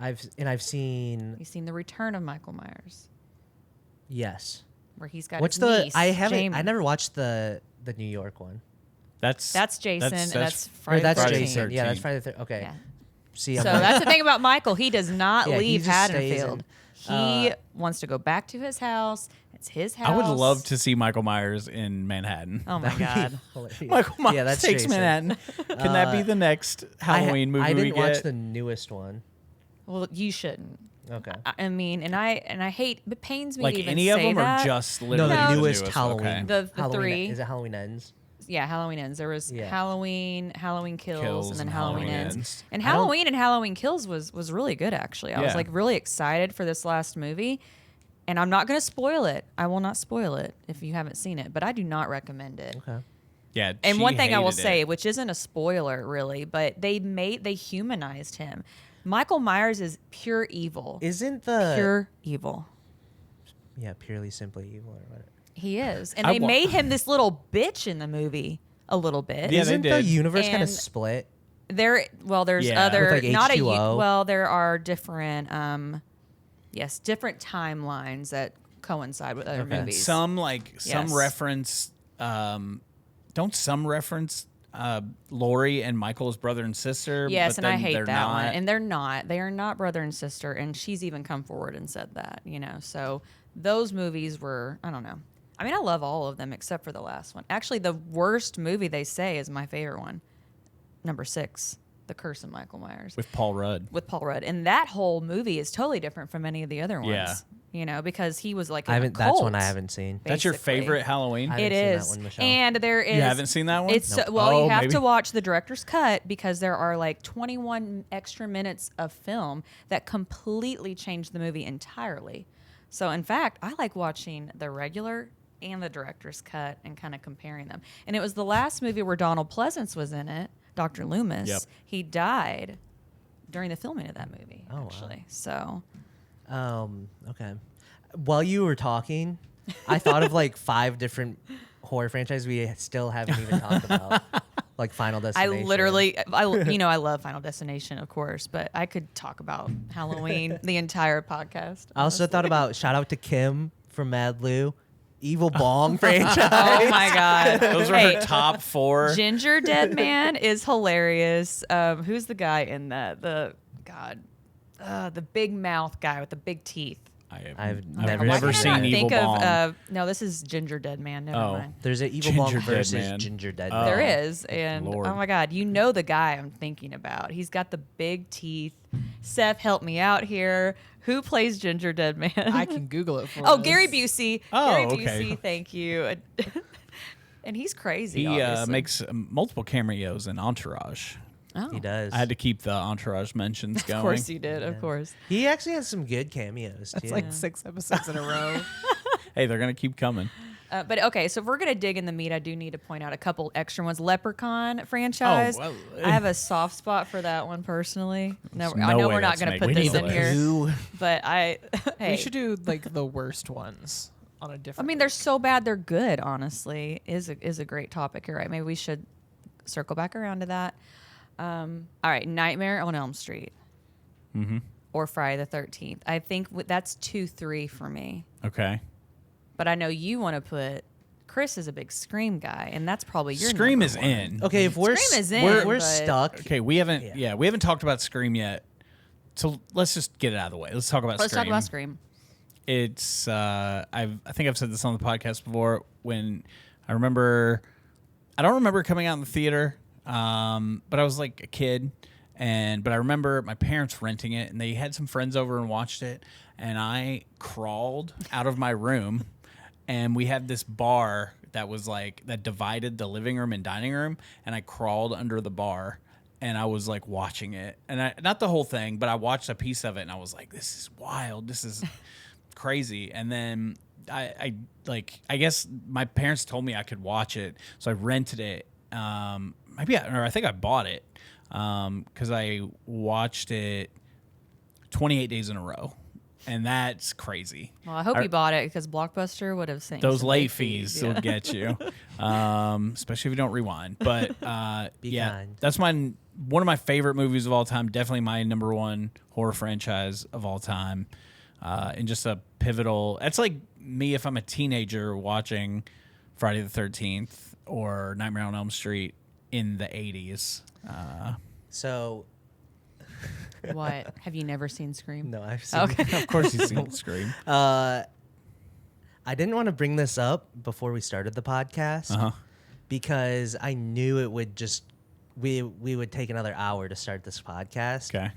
I've seen You've seen the Return of Michael Myers, yes. where he's got What's his the niece, I haven't Jamie. I never watched the New York one. That's Jason, and that's Or Friday that's the Friday the 13th. Jason. Yeah, that's 13th. Friday the 13th. Okay. Yeah. See, So I'm that's the thing about Michael. He does not Yeah, he leave just stays Haddonfield. in- He wants to go back to his house. It's his house. I would love to see Michael Myers in Manhattan. Oh my god. Michael Myers Yeah, that's takes Jason. Manhattan. Can that be the next Halloween movie I we didn't get? watch the newest one. Well, you shouldn't. Okay. I mean, and I hate. It pains me like to even any say of them, that. or just No, literally the No. newest Okay. Halloween. The Halloween, 3. Is it Halloween Ends? Yeah, Halloween Ends. There was Yeah. Halloween Kills, and then Halloween Ends. And I don't- Halloween and Halloween Kills was really good actually. I was Yeah. really excited for this last movie. And I'm not going to spoil it. I will not spoil it if you haven't seen it, but I do not recommend it. Okay. Yeah. And she one thing I will hated say, it. which isn't a spoiler really, but they humanized him. Michael Myers is pure evil. Isn't the Pure evil. purely simply evil or what? He is. And I they wa- made him this little bitch in the movie a little bit. Yeah, they Isn't the did. universe kind of And- split? There's Yeah. other With, like, not H2O? well, there are different different timelines that coincide with other Okay. movies. Some Yes. reference don't some reference Lori and Michael's brother and sister. Yes, but and I then hate they're that one. not. And they're not. They are not brother and sister. And she's even come forward and said that, So those movies were, I don't know. I mean, I love all of them except for the last one. Actually, the worst movie they say is my favorite one. Number 6, The Curse of Michael Myers. With Paul Rudd. With Paul Rudd. And that whole movie is totally different from any of the other ones. Yeah. Because he was like I in a haven't. That's one I cult, haven't seen. That's your basically. favorite Halloween? I It haven't seen that is, one, Michelle. and there is. You haven't seen that one? It's Nope. well, you Oh, have maybe. to watch the director's cut because there are like 21 extra minutes of film that completely change the movie entirely. So, in fact, I like watching the regular and the director's cut and kind of comparing them. And it was the last movie where Donald Pleasance was in it, Dr. Loomis. Yep. He died during the filming of that movie, Oh, wow. actually. So, Okay. While you were talking, I thought of like 5 different horror franchises we still haven't even talked about, like Final Destination. I love Final Destination, of course, but I could talk about Halloween the entire podcast. I also thought about shout out to Kim from Mad Lou, Evil Bong franchise. Oh my god, Those are her top 4. Ginger Dead Man is hilarious. Who's the guy in that? The big mouth guy with the big teeth. I've Why never can't I seen not Evil think Bong. of no, this is Ginger Dead Man. Never Oh. mind. There's an Evil Ginger Bong Dead versus Man. Ginger Dead Oh. Man. There is, and Lord. oh my god, you know the guy I'm thinking about. He's got the big teeth. Seth, help me out here. Who plays Ginger Dead Man? I can Google it for Oh, us. Gary Busey. Oh, Gary okay. Busey, thank you. And he's crazy. He obviously. makes multiple cameos in Entourage. Oh. He does. I had to keep the Entourage mentions going. Of course you did. Of course. He actually has some good cameos too. It's like 6 episodes in a row. Hey, they're going to keep coming. But okay, so if we're gonna dig in the meat, I do need to point out a couple extra ones. Leprechaun franchise. well, I have a soft spot for that one personally. No, There's I no know way we're not that's gonna making put the this in list. here, Ooh. but hey, We should do like the worst ones on a I different. mean, they're so bad they're good. Honestly, is a great topic. You're right. Maybe we should circle back around to that. All right, Nightmare on Elm Street, or Friday the 13th. I think that's 2-3 for me. Okay. But I know you want to put. Chris is a big Scream guy, and that's probably your Scream number is one. in. Okay, if we're Scream is in, we're but- stuck. Okay, we haven't. Yeah. Yeah, we haven't talked about Scream yet. So let's just get it out of the way. Let's talk about Let's Scream. talk about Scream. It's I think I've said this on the podcast before. When I don't remember coming out in the theater, but I was like a kid, but I remember my parents renting it, and they had some friends over and watched it, and I crawled out of my room, and we had this bar that was like that divided the living room and dining room, and I crawled under the bar. And I was like watching it, and not the whole thing, but I watched a piece of it, and I was like, "This is wild. This is crazy." And then I guess my parents told me I could watch it, so I rented it. I think I bought it because I watched it 28 days in a row, and that's crazy. Well, I hope you bought it because Blockbuster would have sent you Those some late fees yeah. will get you, especially if you don't rewind. But yeah, kind. that's one of my favorite movies of all time. Definitely my number one horror franchise of all time, and just a pivotal. That's like me if I'm a teenager watching Friday the 13th or Nightmare on Elm Street in the 80s. So What? Have you never seen Scream? no, I've seen. Okay. Of course, you've seen Scream. I didn't want to bring this up before we started the podcast because I knew it would just we would take another hour to start this podcast. Okay.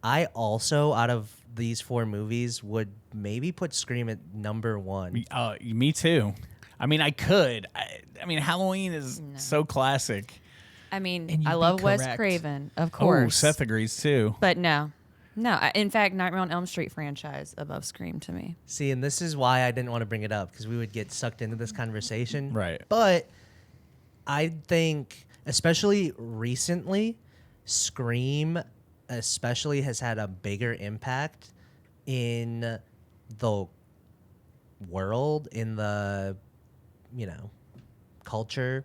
I also, out of these 4 movies, would maybe put Scream at number 1. Me too. I mean, I could. I mean, Halloween is so classic. I mean, And you'd I be love Wes correct. Craven, of Oh, course. Seth agrees too. But no. No, in fact, Nightmare on Elm Street franchise above Scream to me. See, and this is why I didn't want to bring it up, because we would get sucked into this conversation. Right. But I think, especially recently, Scream especially has had a bigger impact in the world, in the, culture.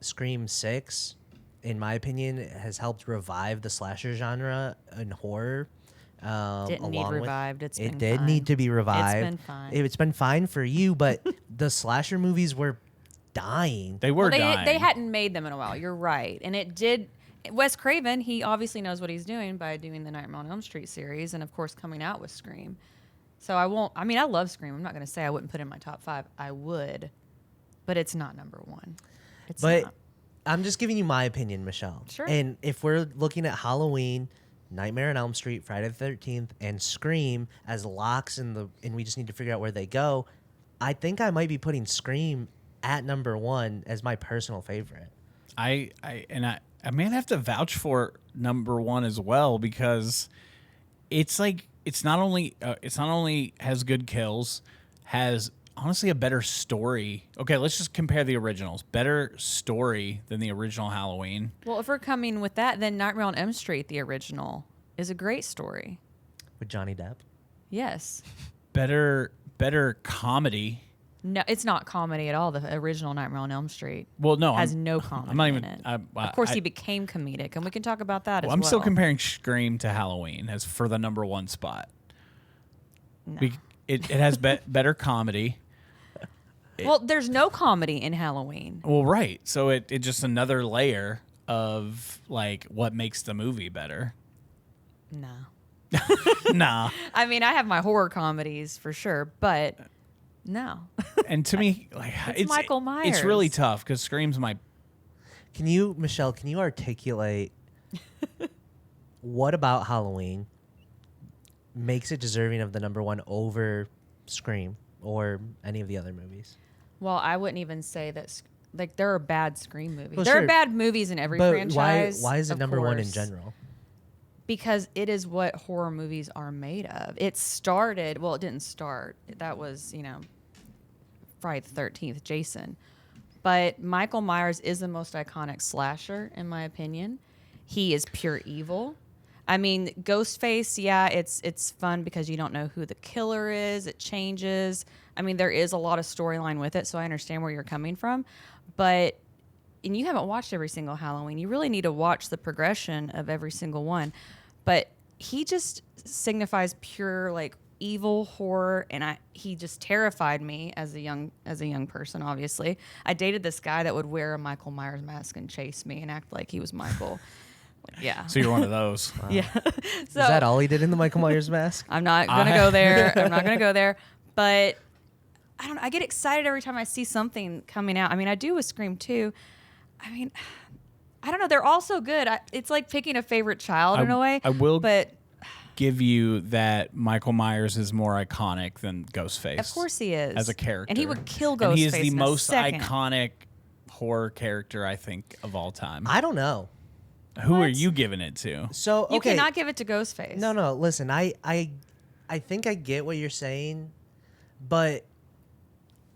Scream 6, in my opinion, has helped revive the slasher genre in horror. Didn't need revived. It did need to be revived. It's been fine. It's been fine for you, but the slasher movies were dying. They were dying. They hadn't made them in a while. You're right, and it did. Wes Craven, he obviously knows what he's doing by doing the Nightmare on Elm Street series, and of course coming out with Scream. So I won't. I mean, I love Scream. I'm not going to say I wouldn't put it in my top 5. I would, but it's not number 1. It's But not. I'm just giving you my opinion, Michelle. Sure. And if we're looking at Halloween, Nightmare on Elm Street, Friday the 13th, and Scream as locks and we just need to figure out where they go, I think I might be putting Scream at number 1 as my personal favorite. I may have to vouch for number 1 as well, because it's like it's not only has good kills, has honestly a better story. Okay, let's just compare the originals. Better story than the original Halloween. Well, if we're coming with that, then Nightmare on Elm Street, the original, is a great story. With Johnny Depp. Yes. Better comedy. No, it's not comedy at all. The original Nightmare on Elm Street Well, no, has no comedy I'm not even. in it. Of Of course, he became comedic, and we can talk about that as well. I'm still comparing Scream to Halloween as for the number 1 spot. No. It has better comedy. Well, there's no comedy in Halloween. Well, right. So it just another layer of like what makes the movie better. No. Nah. I mean, I have my horror comedies for sure, but no. And to me, like It's Michael Myers. It's really tough because Scream's my. Michelle, can you articulate what about Halloween makes it deserving of the number 1 over Scream or any of the other movies? Well, I wouldn't even say that. Like, there are bad Scream movies. Well, there sure. are bad movies in every But franchise. why is it of number 1 in course, general? Because it is what horror movies are made of. It started. Well, it didn't start. That was Friday the 13th, Jason. But Michael Myers is the most iconic slasher, in my opinion. He is pure evil. I mean, Ghostface, yeah, it's fun because you don't know who the killer is. It changes. I mean, there is a lot of storyline with it, so I understand where you're coming from. And you haven't watched every single Halloween. You really need to watch the progression of every single one. But he just signifies pure, like, evil horror, and he just terrified me as a young person. Obviously, I dated this guy that would wear a Michael Myers mask and chase me and act like he was Michael. Yeah. So you're one of those. Yeah. So Is that all he did in the Michael Myers mask? I'm not gonna go there. I'm not gonna go there. But I don't know. I get excited every time I see something coming out. I mean, I do with Scream 2. I mean, I don't know. They're all so good. It's like picking a favorite child in a way. I will but give you that Michael Myers is more iconic than Ghostface. of course he is as a character, and he would kill Ghostface. And he is the in most a second. iconic horror character I think of all time. I don't know. Who are What? you giving it to? So You okay. cannot give it to Ghostface. No. Listen, I think I get what you're saying, but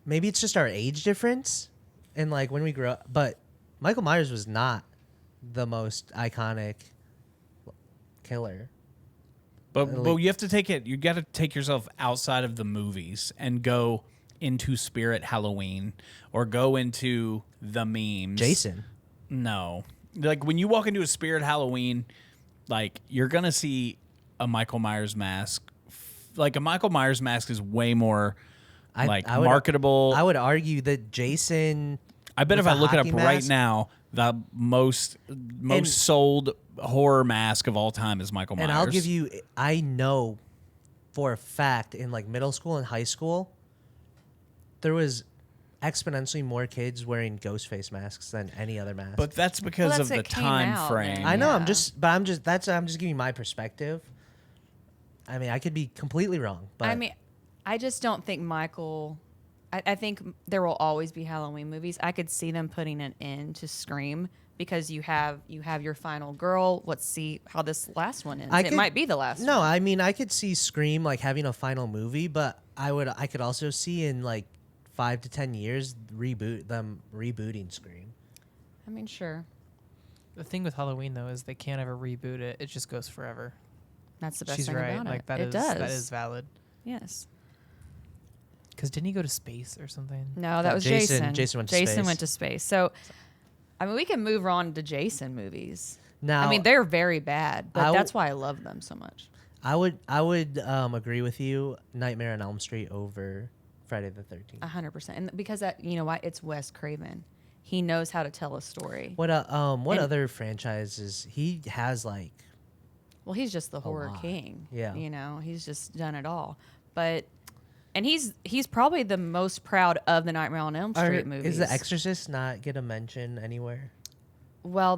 maybe it's just our age difference, and like when we grew up. But Michael Myers was not the most iconic killer. But you have to take it. You got to take yourself outside of the movies and go into Spirit Halloween or go into the memes. Jason. No, like when you walk into a Spirit Halloween, like you're gonna see a Michael Myers mask. Like a Michael Myers mask is way more I would- marketable. I would argue that Jason. I bet with if I a look it up hockey right mask- now, the most sold horror mask of all time is Michael Myers. And I'll give you, I know for a fact in like middle school and high school, there was exponentially more kids wearing Ghostface masks than any other mask. But that's because Well, of that's the it came time out frame. then. I know, Yeah. I'm just giving my perspective. I mean, I could be completely wrong, but I mean, I just don't think Michael. I think there will always be Halloween movies. I could see them putting an end to Scream because you have your final girl. Let's see how this last one ends. I It could- might be the last No, one. I mean I could see Scream like having a final movie, but I could also see in like 5 to 10 years rebooting Scream. I mean, sure. The thing with Halloween though is they can't ever reboot it. It just goes forever. That's the best She's thing right. about Like it. that It is does. that is valid. Yes. Because didn't he go to space or something? No, that was Jason- Jason. Jason went to space. went to space. So, I mean, we can move on to Jason movies. Now, I mean, they're very bad, but I that's why I love them so much. I would agree with you. Nightmare on Elm Street over Friday the 13th. 100%. And because that, you know why? It's Wes Craven. He knows how to tell a story. What And- other franchises he has like? Well, he's just the horror lot. king. Yeah. You know, he's just done it all. But and he's probably the most proud of the Nightmare on Elm Street movies. Is The Exorcist not get a mention anywhere? Well,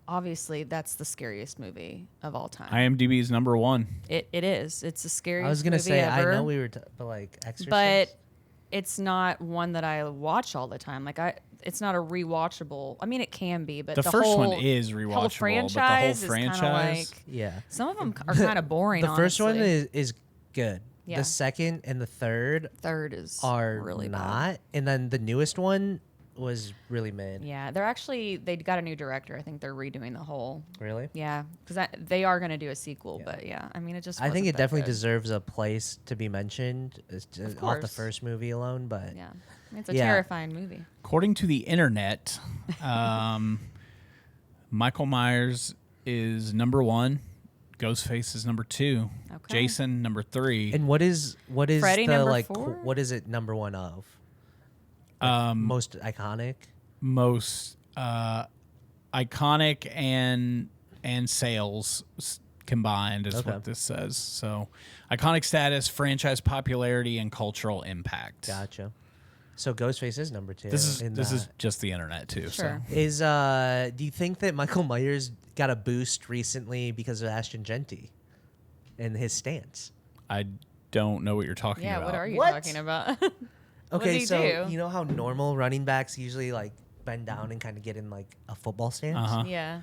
obviously that's the scariest movie of all time. IMDb is number 1. It is. It's the scariest I was gonna movie say ever. I know we were, but like Exorcist. But it's not one that I watch all the time. Like it's not a rewatchable. I mean, it can be, but The first whole, one is rewatchable, whole but franchise the whole is kinda franchise, like, yeah, some of them are kind of boring. the first one honestly. is good. Yeah. The second and the third Third is are really not, bad. and then the newest one was really mid. Yeah, they got a new director. I think they're redoing the whole. Really? Yeah, because they are going to do a sequel. Yeah. But yeah, I mean, it just. I think wasn't it that definitely good. deserves a place to be mentioned off the course. first movie alone. But Yeah, I mean, it's a Yeah. terrifying movie. According to the internet, Michael Myers is number 1, Ghostface is number 2, Okay. Jason number 3. and what is Freddy the number like? 4? What is it number 1 of? Like, most iconic. Most iconic and sales combined is Okay. what this says. So, iconic status, franchise popularity, and cultural impact. Gotcha. So Ghostface is number 2. This in is that. just the internet too. Sure. Is do you think that Michael Myers got a boost recently because of Ashton Genty and his stance? So I don't know what you're talking Yeah, about. what are you What? talking about? Okay, does he so do? you know how normal running backs usually like bend down and kind of get in like a football stance? Uh-huh. Yeah.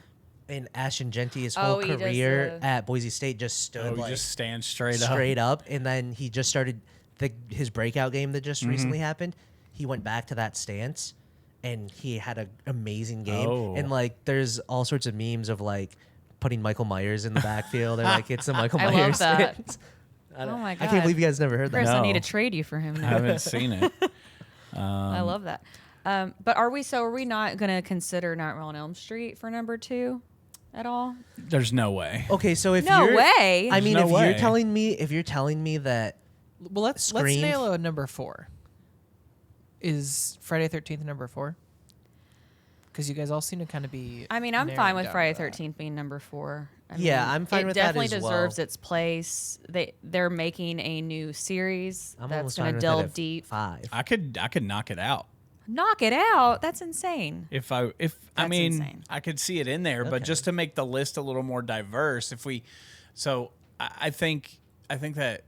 And Ashton Genty, his Oh, whole he does career the- at Boise State just Oh, stood you like just stand straight up, and then he just started his breakout game that just recently happened. He went back to that stance, and he had an amazing game. Oh. And like, there's all sorts of memes of like putting Michael Myers in the backfield. They're like, it's a Michael I love Myers that. stance. Oh my I god. can't believe you guys never heard Chris, that. I need No. to trade you for him I now. haven't seen it. I love that. But are we not going to consider Nightmare on Elm Street for number 2 at all? There's no way. Okay, so if No you're, way. I mean, There's no if you're way. telling me that Well, let's Scream. nail a number 4. Is Friday 13th number 4? Because you guys all seem to kind of be. I mean, I'm narrowing fine with down Friday to that. 13th being number 4. I Yeah, mean, I'm fine with that It definitely as well. deserves its place. They're making a new series I'm that's almost going fine to with it delve at deep. 5. I could knock it out. Knock it out. That's insane. If I That's mean insane. I could see it in there, but Okay. just to make the list a little more diverse, I think that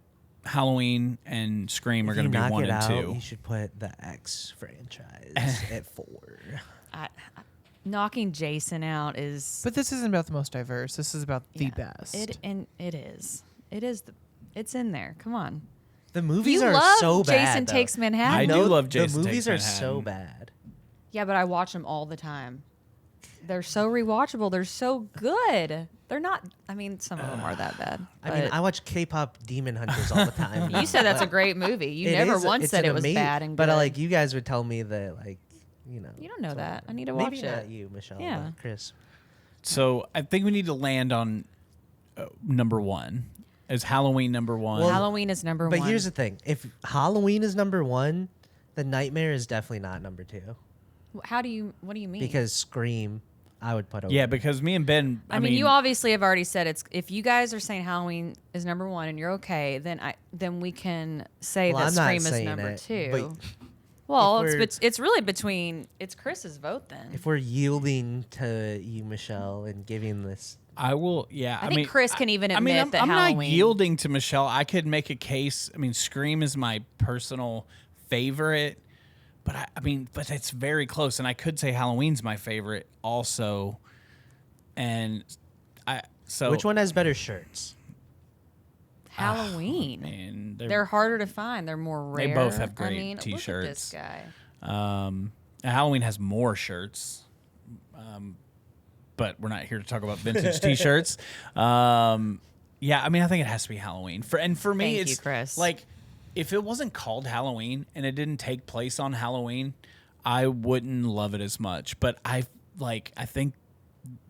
Halloween and Scream are If you going to be knock 1 it and out, 2. You should put the X franchise at 4. Knocking Jason out is. But this isn't about the most diverse. This is about the yeah, best. It is. It's in there. Come on. The movies You are love so bad. Jason though. Takes Manhattan. I do know love Jason The movies Takes are so Manhattan. bad. Yeah, but I watch them all the time. They're so rewatchable. They're so good. They're not. I mean, some of them are that bad. I mean, but I watch K-pop Demon Hunters all the time. you said that's a but great movie. You it never is- once it's said an it was amazing- bad and But good. like, you guys would tell me that, like, you know. You don't know so- that. I need to Maybe watch not it. you, Michelle. Yeah. But Chris. So I think we need to land on number 1. Is Halloween number 1? Halloween is number But one. here's the thing: if Halloween is number 1, then Nightmare is definitely not number 2 What do you mean? because Scream, I would put over. Yeah, because me and Ben. I mean, you obviously have already said it's. If you guys are saying Halloween is number 1 and you're okay, then we can say Well, that I'm not Scream is saying number it, 2. but Well, if it's really between. It's Chris's vote then. if we're yielding to you, Michelle, and giving this, I will. Yeah, I think Chris can even I mean, admit that I'm not Halloween- yielding to Michelle. I could make a case. I mean, Scream is my personal favorite, but it's very close, and I could say Halloween's my favorite also. And Which one has better shirts? Halloween. Man, they're harder to find. They're more rare. They both have great I mean, t-shirts. Look at this guy. Halloween has more shirts, but we're not here to talk about vintage t-shirts. Yeah, I mean, I think it has to be Halloween. For me, Thank it's you, Kris. like if it wasn't called Halloween and it didn't take place on Halloween, I wouldn't love it as much. But I think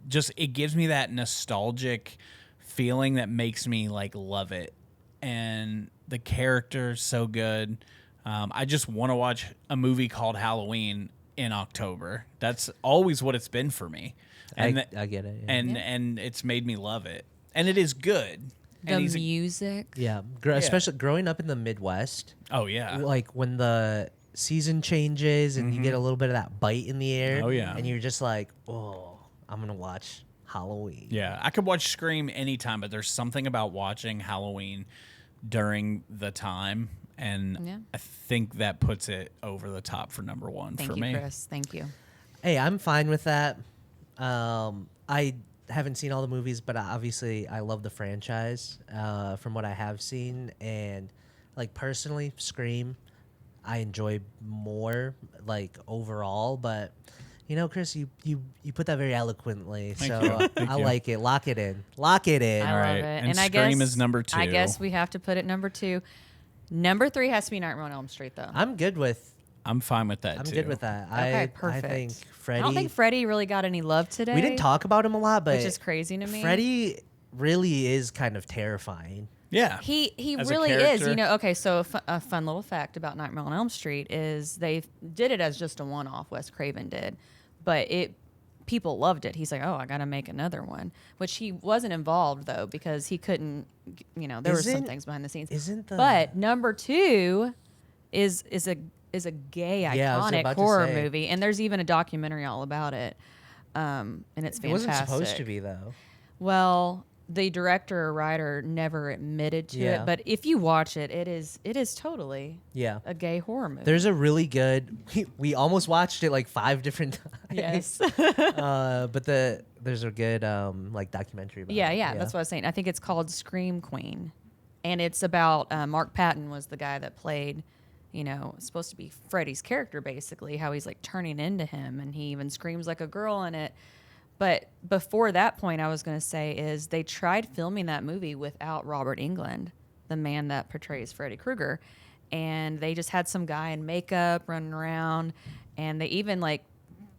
just it gives me that nostalgic feeling that makes me like love it, and the character's so good. I just want to watch a movie called Halloween in October. That's always what it's been for me. And I get it. Yeah. and it's made me love it, and it is good. The And he's music. Yeah, especially growing up in the Midwest, oh yeah, like when the season changes and you get a little bit of that bite in the air. Oh, yeah. And you're just like, oh, I'm going to watch Halloween. yeah. I could watch Scream anytime, but there's something about watching Halloween during the time, and Yeah. I think that puts it over the top for number one Thank for you, me. Kris. Thank you. Hey, I'm fine with that. I haven't seen all the movies, but obviously I love the franchise from what I have seen. And like personally, Scream, I enjoy more like overall. But you know, Kris, you put that very eloquently. Thank So you. Thank I you. like it. Lock it in. Lock it in. I All love right. it. And I Scream guess is number 2. I guess we have to put it number 2. Number 3 has to be Nightmare on Elm Street, though. I'm good with. I'm fine with that I'm too. good with that. Okay, I perfect. think I Freddy. don't think Freddy really got any love today. we didn't talk about him a lot, but which is crazy to me. Freddy really is kind of terrifying. Yeah. He As a really is. character. You know, okay, so a fun little fact about Nightmare on Elm Street is they did it as just a one-off, Wes Craven did. But people loved it. He's like, oh, I got to make another one. Which he wasn't involved, though, because he couldn't, you know, there were some Isn't- things behind the scenes. Isn't the But number 2 is a gay Yeah, I was iconic about to horror say. movie, and there's even a documentary all about it. And it's fantastic. It wasn't supposed to be though. Well, the director or writer never admitted to Yeah. it, but if you watch it, it is totally Yeah. a gay horror movie. There's a really good. We almost watched it like 5 different times. yes. But there's a good like documentary. About yeah, it. yeah, that's what I was saying. I think it's called Scream Queen, and it's about Mark Patton was the guy that played, you know, supposed to be Freddy's character, basically, how he's like turning into him, and he even screams like a girl in it. But before that point, I was going to say is they tried filming that movie without Robert Englund, the man that portrays Freddy Krueger, and they just had some guy in makeup running around, and they even like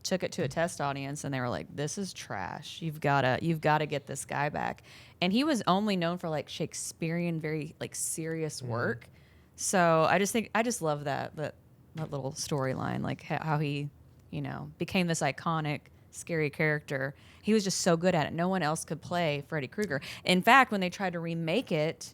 took it to a test audience, and they were like, "This is trash. You've gotta get this guy back." And he was only known for like Shakespearean, very like serious work. So I just love that little storyline, like how he, you know, became this iconic, scary character. He was just so good at it. No one else could play Freddy Krueger. In fact, when they tried to remake it,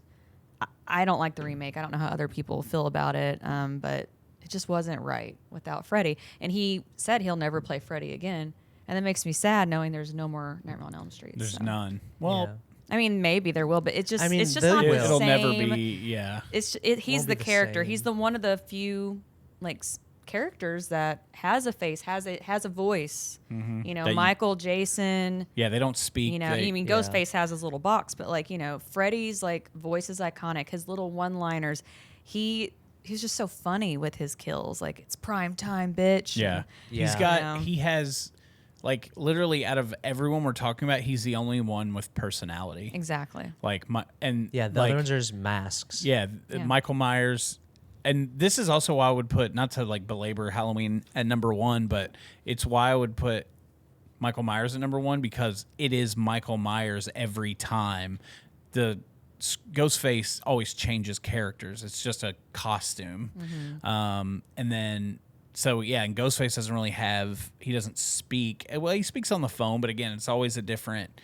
I don't like the remake. I don't know how other people feel about it, but it just wasn't right without Freddy. And he said he'll never play Freddy again. And that makes me sad knowing there's no more Nightmare on Elm Street. There's so. none. Well, Yeah. I mean, maybe there will, but it's just I mean, it's just there not will. the it'll same. never be. Yeah. He's Won't the be the character. same. He's the one of the few like characters that has a face, has a voice. You know, That you- Michael, Jason. Yeah. They don't speak. You know, they, I mean, yeah. Ghostface has his little box, but like, you know, Freddy's like voice is iconic. His little one-liners. He's just so funny with his kills. Like, it's prime time, bitch. Yeah. Yeah. He's got. You know? He has. Like literally, out of everyone we're talking about, he's the only one with personality. Exactly. Like Yeah, the like, other ones are just masks. Yeah, Yeah. Michael Myers, and this is also why I would put, not to like belabor Halloween at number 1, but it's why I would put Michael Myers at number 1, because it is Michael Myers every time. The Ghostface always changes characters. It's just a costume, and then. So yeah, and Ghostface doesn't really he doesn't speak. Well, he speaks on the phone, but again, it's always a different,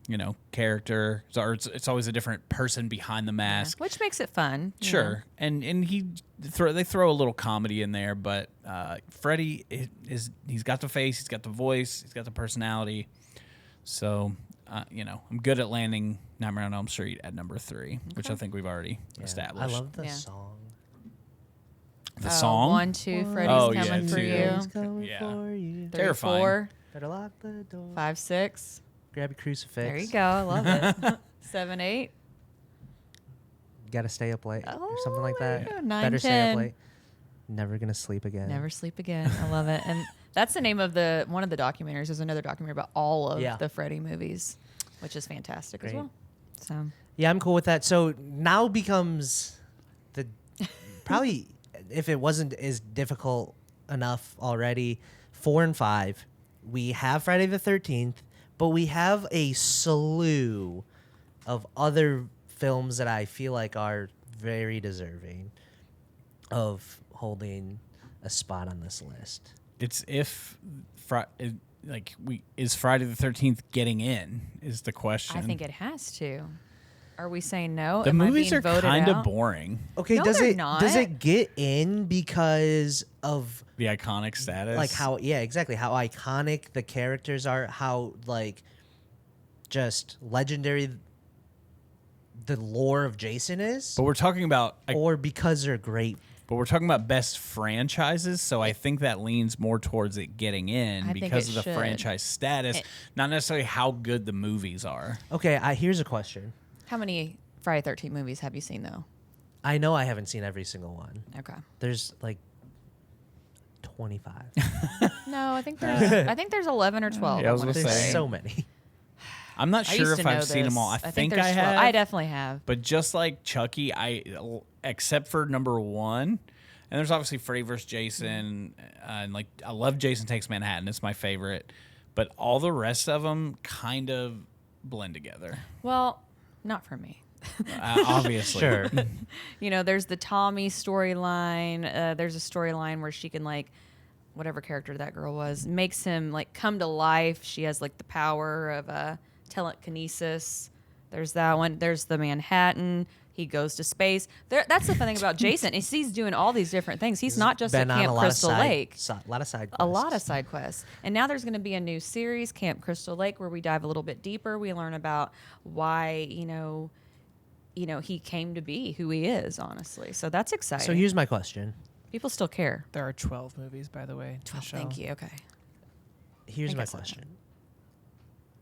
you know, character. Or it's always a different person behind the mask. Which makes it fun. you know? Sure, and they throw a little comedy in there, but Freddy he's got the face, he's got the voice, he's got the personality. So you know, I'm good at landing Nightmare on Elm Street at number 3, which I think we've already Yeah. established. I love the Yeah. song. The song? 1, 2, Freddy's Oh, yeah, coming for two. you. Freddy's coming Yeah. for you. 3, Terrifying. 4, Better lock the door. 5, 6. Grab your crucifix. There you go. I love it. 7, 8. Gotta stay up late or Oh, something like there that. you go. 9, Better stay up 10. late. Never gonna sleep again. Never sleep again. I love it. And that's the name of one of the documentaries. There's another documentary about all of Yeah. the Freddy movies, which is fantastic as Great. well. So Yeah, I'm cool with that. So now becomes the probably if it wasn't as difficult enough already, 4 and 5. We have Friday the 13th, but we have a slew of other films that I feel like are very deserving of holding a spot on this list. It's if is Friday the 13th getting in is the question. I think it has to. Are we saying no? the Am I movies being are voted kind of out? boring. Okay, No, does they're it not. does it get in because of The iconic status. like how exactly how iconic the characters are, how like just legendary the lore of Jason is, But we're talking about or because they're great. but we're talking about best franchises, so I think that leans more towards it getting in I think because it of the should. franchise status, not necessarily how good the movies are. Okay, here's a question. How many Friday 13th movies have you seen though? I know I haven't seen every single one. Okay. There's like 25. No, I think there's 11 or 12. Yeah, I was wanna gonna There's say. so many. I'm not I sure used if to know I've seen them all. I this. think I there's 12. have. I definitely have. But just like Chucky, except for number 1, and there's obviously Freddy vs. Jason, and like I love Jason Takes Manhattan. It's my favorite, but all the rest of them kind of blend together. Well, not for me. Obviously, Sure. You know, there's the Tommy storyline. There's a storyline where she can like, whatever character that girl was, makes him like come to life. She has like the power of telekinesis. There's that one. There's the Manhattan. He goes to space. That's the fun thing about Jason is he's doing all these different things. He's not just at Been on Camp a lot Crystal of side, Lake. A lot of side quests. A lot of side quests. And now there's going to be a new series, Camp Crystal Lake, where we dive a little bit deeper. We learn about why, you know, he came to be who he is, honestly. So that's exciting. So here's my question. People still care. There are 12 movies, by the way. 12, Michelle. thank you. Okay. Here's think my I said question.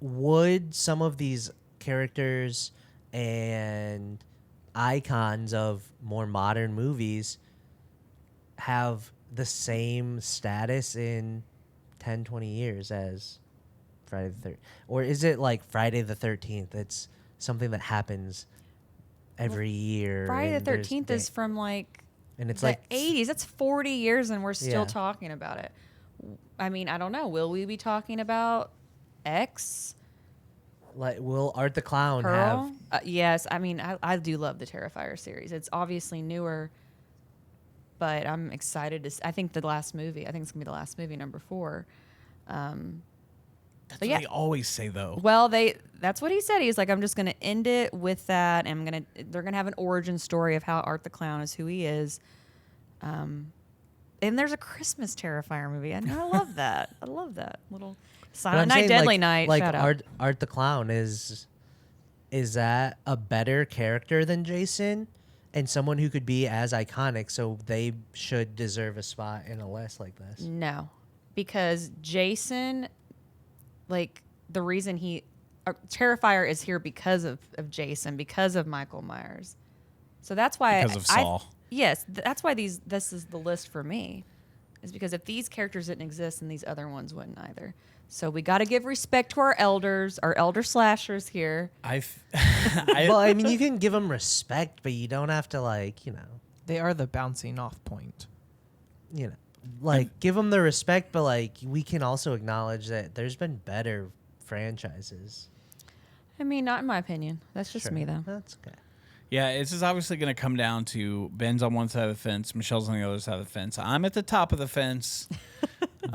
Would some of these characters and icons of more modern movies have the same status in 10, 20 years as Friday the 13th? Or is it like Friday the 13th? It's something that happens every year. Friday the and there's 13th is from like and it's the like 80s. That's 40 years and we're still Yeah. talking about it. I mean, I don't know. Will we be talking about X? like will Art the Clown Pearl? have Yes. I mean, I do love the Terrifier series. It's obviously newer, but I'm excited to. I think the last movie. I think it's gonna be the last movie, number 4. That's But what yeah. they always say, though. Well, that's what he said. He's like, I'm just gonna end it with that, and they're gonna have an origin story of how Art the Clown is who he is. And there's a Christmas Terrifier movie. I love that. I love that little But Silent I'm Night, saying, Deadly like, Night. Like Shout out. Art the Clown is that a better character than Jason, and someone who could be as iconic? So they should deserve a spot in a list like this. No, because Jason, like the reason Terrifier is here because of Jason, because of Michael Myers. So that's why Because of Saw. Yes, that's why this is the list for me, is because if these characters didn't exist, then these other ones wouldn't either. So we got to give respect to our elders, our elder slashers here. Well, I mean, you can give them respect, but you don't have to They are the bouncing off point. give them the respect, but we can also acknowledge that there's been better franchises. I mean, not in my opinion. That's just Sure. me, though. That's okay. Yeah, it's just obviously going to come down to Ben's on one side of the fence, Michelle's on the other side of the fence. I'm at the top of the fence.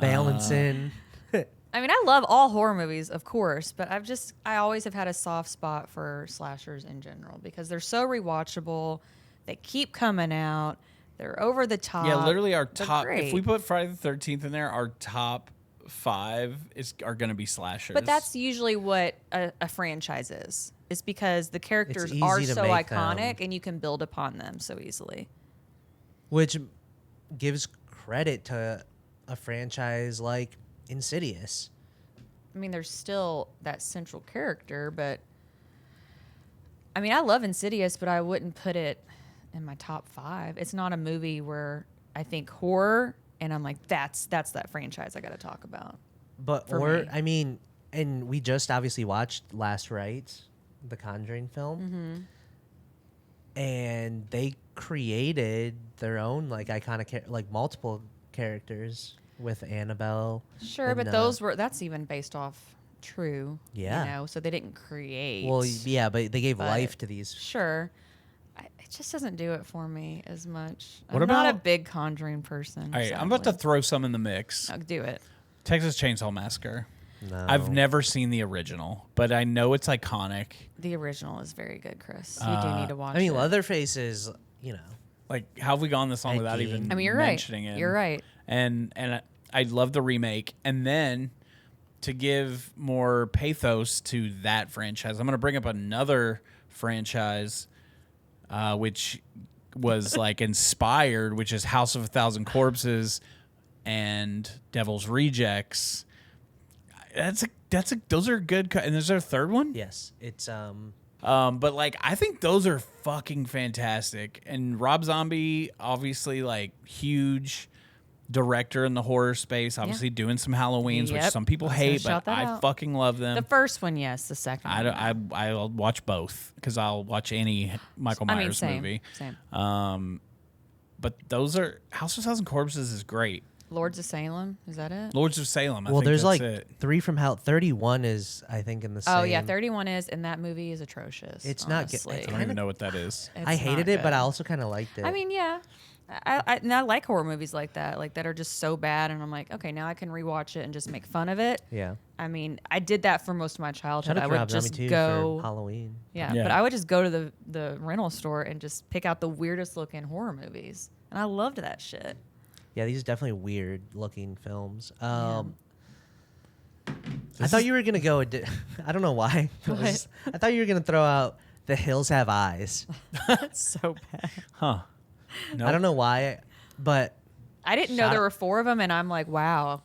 Balancing. I mean, I love all horror movies, of course, but I always have had a soft spot for slashers in general because they're so rewatchable. They keep coming out. They're over the top. Yeah, literally our They're top. great. If we put Friday the 13th in there, our top 5 are going to be slashers. But that's usually what a franchise is. It's because the characters easy are to so make iconic them. and you can build upon them so easily. Which gives credit to a franchise like Insidious. I mean, there's still that central character, but I mean, I love Insidious, but I wouldn't put it in my top 5. It's not a movie where I think horror and I'm like, that's that franchise I got to talk about. But For or me. I mean, and we just obviously watched Last Rites, the Conjuring film, and they created their own like iconic like multiple characters with Annabelle. Sure, and, but that's even based off true. Yeah. You know, so they didn't create. Well, yeah, but they gave But- life to these. Sure. It just doesn't do it for me as much. What I'm not a about- big Conjuring person. All right, I'm about to sadly. throw some in the mix. Do it. Texas Chainsaw Massacre. No. I've never seen the original, but I know it's iconic. The original is very good, Chris. You do need to watch I mean, it. Leatherface is, you know, Like, how have we gone this long without Hiking. even I mean, you're mentioning right. it? You're right. And I love the remake. And then to give more pathos to that franchise, I'm going to bring up another franchise, which was like inspired, which is House of a Thousand Corpses and Devil's Rejects. Those are good. And is there a third one? yes, it's But like, I think those are fucking fantastic. And Rob Zombie, obviously, like huge director in the horror space, obviously doing some Halloweens, which Yep. some people I was gonna hate, shout but that I out. fucking love them. The first one, yes. The second one, no. I'll watch both because I'll watch any Michael I mean, Myers same. movie. Same. But those are House of a Thousand Corpses is great. Lords of Salem, is that it? Lords of Salem. I well, think there's that's like it. 3 from Hell. 31 is, I think, in the same. Oh yeah, 31 is, and that movie is atrocious. It's not good. honestly. It's I don't even know what that is. It's I hated not it, but I good. also kind of liked it. I mean, yeah. And I like horror movies like that are just so bad, and I'm like, okay, now I can rewatch it and just make fun of it. yeah. I mean, I did that for most of my childhood. Shout out I to would Rob Zombie just too go, for Halloween. yeah, Yeah. but I would just go to the rental store and just pick out the weirdest looking horror movies, and I loved that shit. Yeah, these are definitely weird looking films. I thought you were gonna go. I don't know why. What? I thought you were gonna throw out The Hills Have Eyes. That's so bad. Huh. I don't know why, but I didn't know Shout- there were 4 of them, and I'm like, wow,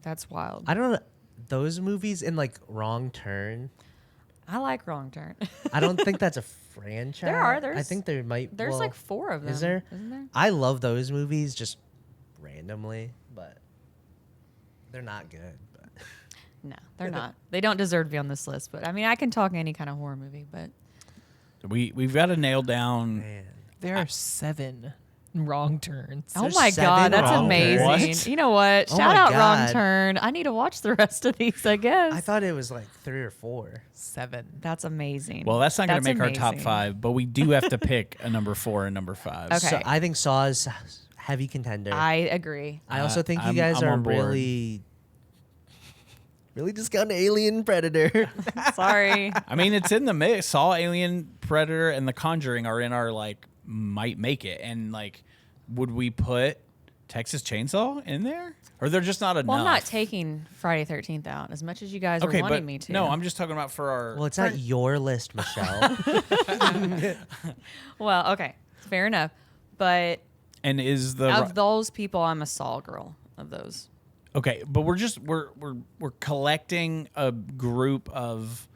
that's wild. I don't know those movies in like Wrong Turn. I like Wrong Turn. I don't think that's a franchise. I there's- think there might. There's well, like 4 of them. Is there? Isn't there? I love those movies just randomly, but they're not good. But No, they're not. They don't deserve to be on this list. But I mean, I can talk any kind of horror movie, but We've got to nail down. man, There are 7 wrong turns. oh There's my 7 god, that's Wrong amazing. Turns? You know what? Oh Shout my out Wrong God. Turn. I need to watch the rest of these. I guess I thought it was like 3 or 4. 7. that's amazing. Well, that's not going to That's make our top amazing. 5, but we do have to pick a number 4 and number 5. Okay. So I think Saw is heavy contender. I agree. I also think you I'm- guys I'm are on board. really discounting Alien Predator. Sorry. I mean, it's in the mix. Saw, Alien, Predator, and The Conjuring are in our like might make it. And like, would we put Texas Chainsaw in there, or they're just not enough? Well, I'm not taking Friday 13th out as much as you guys Okay, are wanting but me to. no, I'm just talking about for our. Well, it's not your list, Michelle. Well, okay, fair enough. But and is the of those people, I'm a Saw girl. Of those, okay? But we're collecting a group of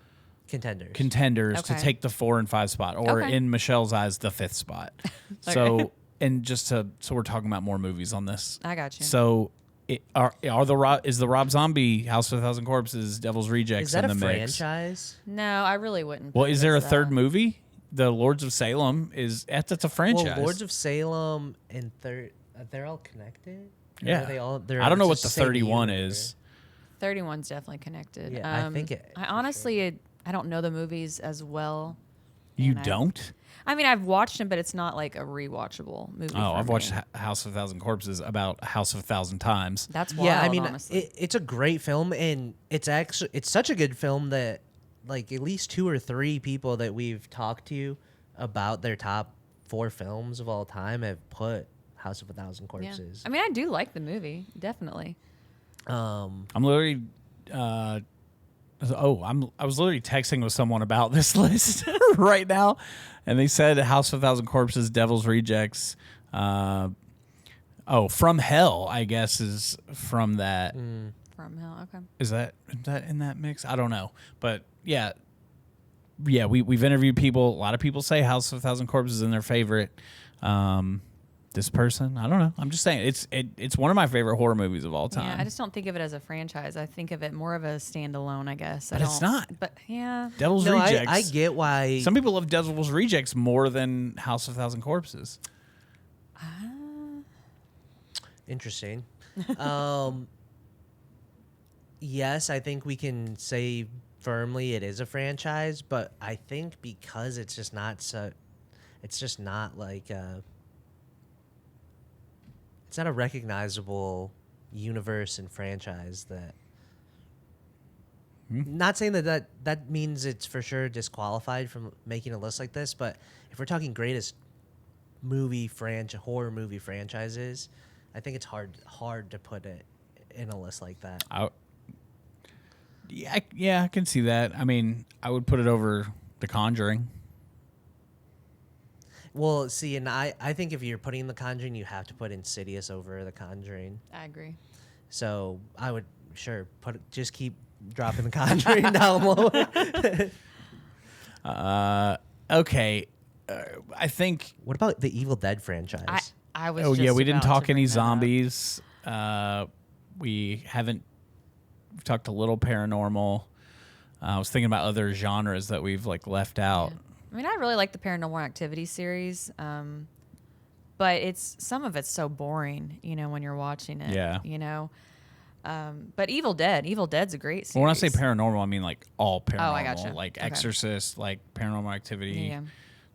Contenders. contenders to Okay. take the 4 and 5 spot, or Okay. in Michelle's eyes, the 5th spot. So, and just so we're talking about more movies on this. I got you. So, is the Rob Zombie House of a Thousand Corpses, Devil's Rejects is that in a the mix? franchise? No, I really wouldn't. Well, put is it there a as third that. movie? The Lords of Salem that's a franchise. Well, Lords of Salem and they're all connected. Or Yeah. are they all, I don't know what it's the the same 31 universe? is. 31's definitely connected. Yeah, I think it- I for honestly, I don't know the movies as well. You And I- don't? I mean, I've watched them, but it's not like a rewatchable movie. Oh, for I've watched me. House of a Thousand Corpses about House of a Thousand times. That's wild. Yeah, I mean, honestly. it's a great film, and it's such a good film that like at least 2 or 3 people that we've talked to about their top 4 films of all time have put House of a Thousand yeah. Corpses. I mean, I do like the movie, definitely. I'm literally. I was literally texting with someone about this list right now, and they said House of a Thousand Corpses, Devil's Rejects, Oh, From Hell, I guess, is from that. From Hell. Okay. Is that in that mix? I don't know, but yeah. We've interviewed people. A lot of people say House of a Thousand Corpses is in their favorite. This person, I don't know. I'm just saying it's one of my favorite horror movies of all time. Yeah, I just don't think of it as a franchise. I think of it more of a standalone, I guess. But it's not. But yeah. Devil's No, Rejects. I get why. Some people love Devil's Rejects more than House of a Thousand Corpses. Interesting. Yes, I think we can say firmly it is a franchise, but I think because it's just not like it's not a recognizable universe and franchise that. Not saying that means it's for sure disqualified from making a list like this, but if we're talking greatest horror movie franchises, I think it's hard to put it in a list like that. I can see that. I mean, I would put it over The Conjuring. Well, see, and I think if you're putting The Conjuring, you have to put Insidious over The Conjuring. I agree. So I would just keep dropping The Conjuring down lower. Okay. I think. What about the Evil Dead franchise? I was. Oh just yeah, we didn't about talk to any bring that up. zombies. We haven't. We've talked a little paranormal. I was thinking about other genres that we've left out. I mean, I really like the Paranormal Activity series, but some of it's so boring, when you're watching it. Yeah. But Evil Dead's a great series. Well, when I say paranormal, I mean all paranormal. Oh, I gotcha. Like Okay. Exorcist, like Paranormal Activity. Yeah.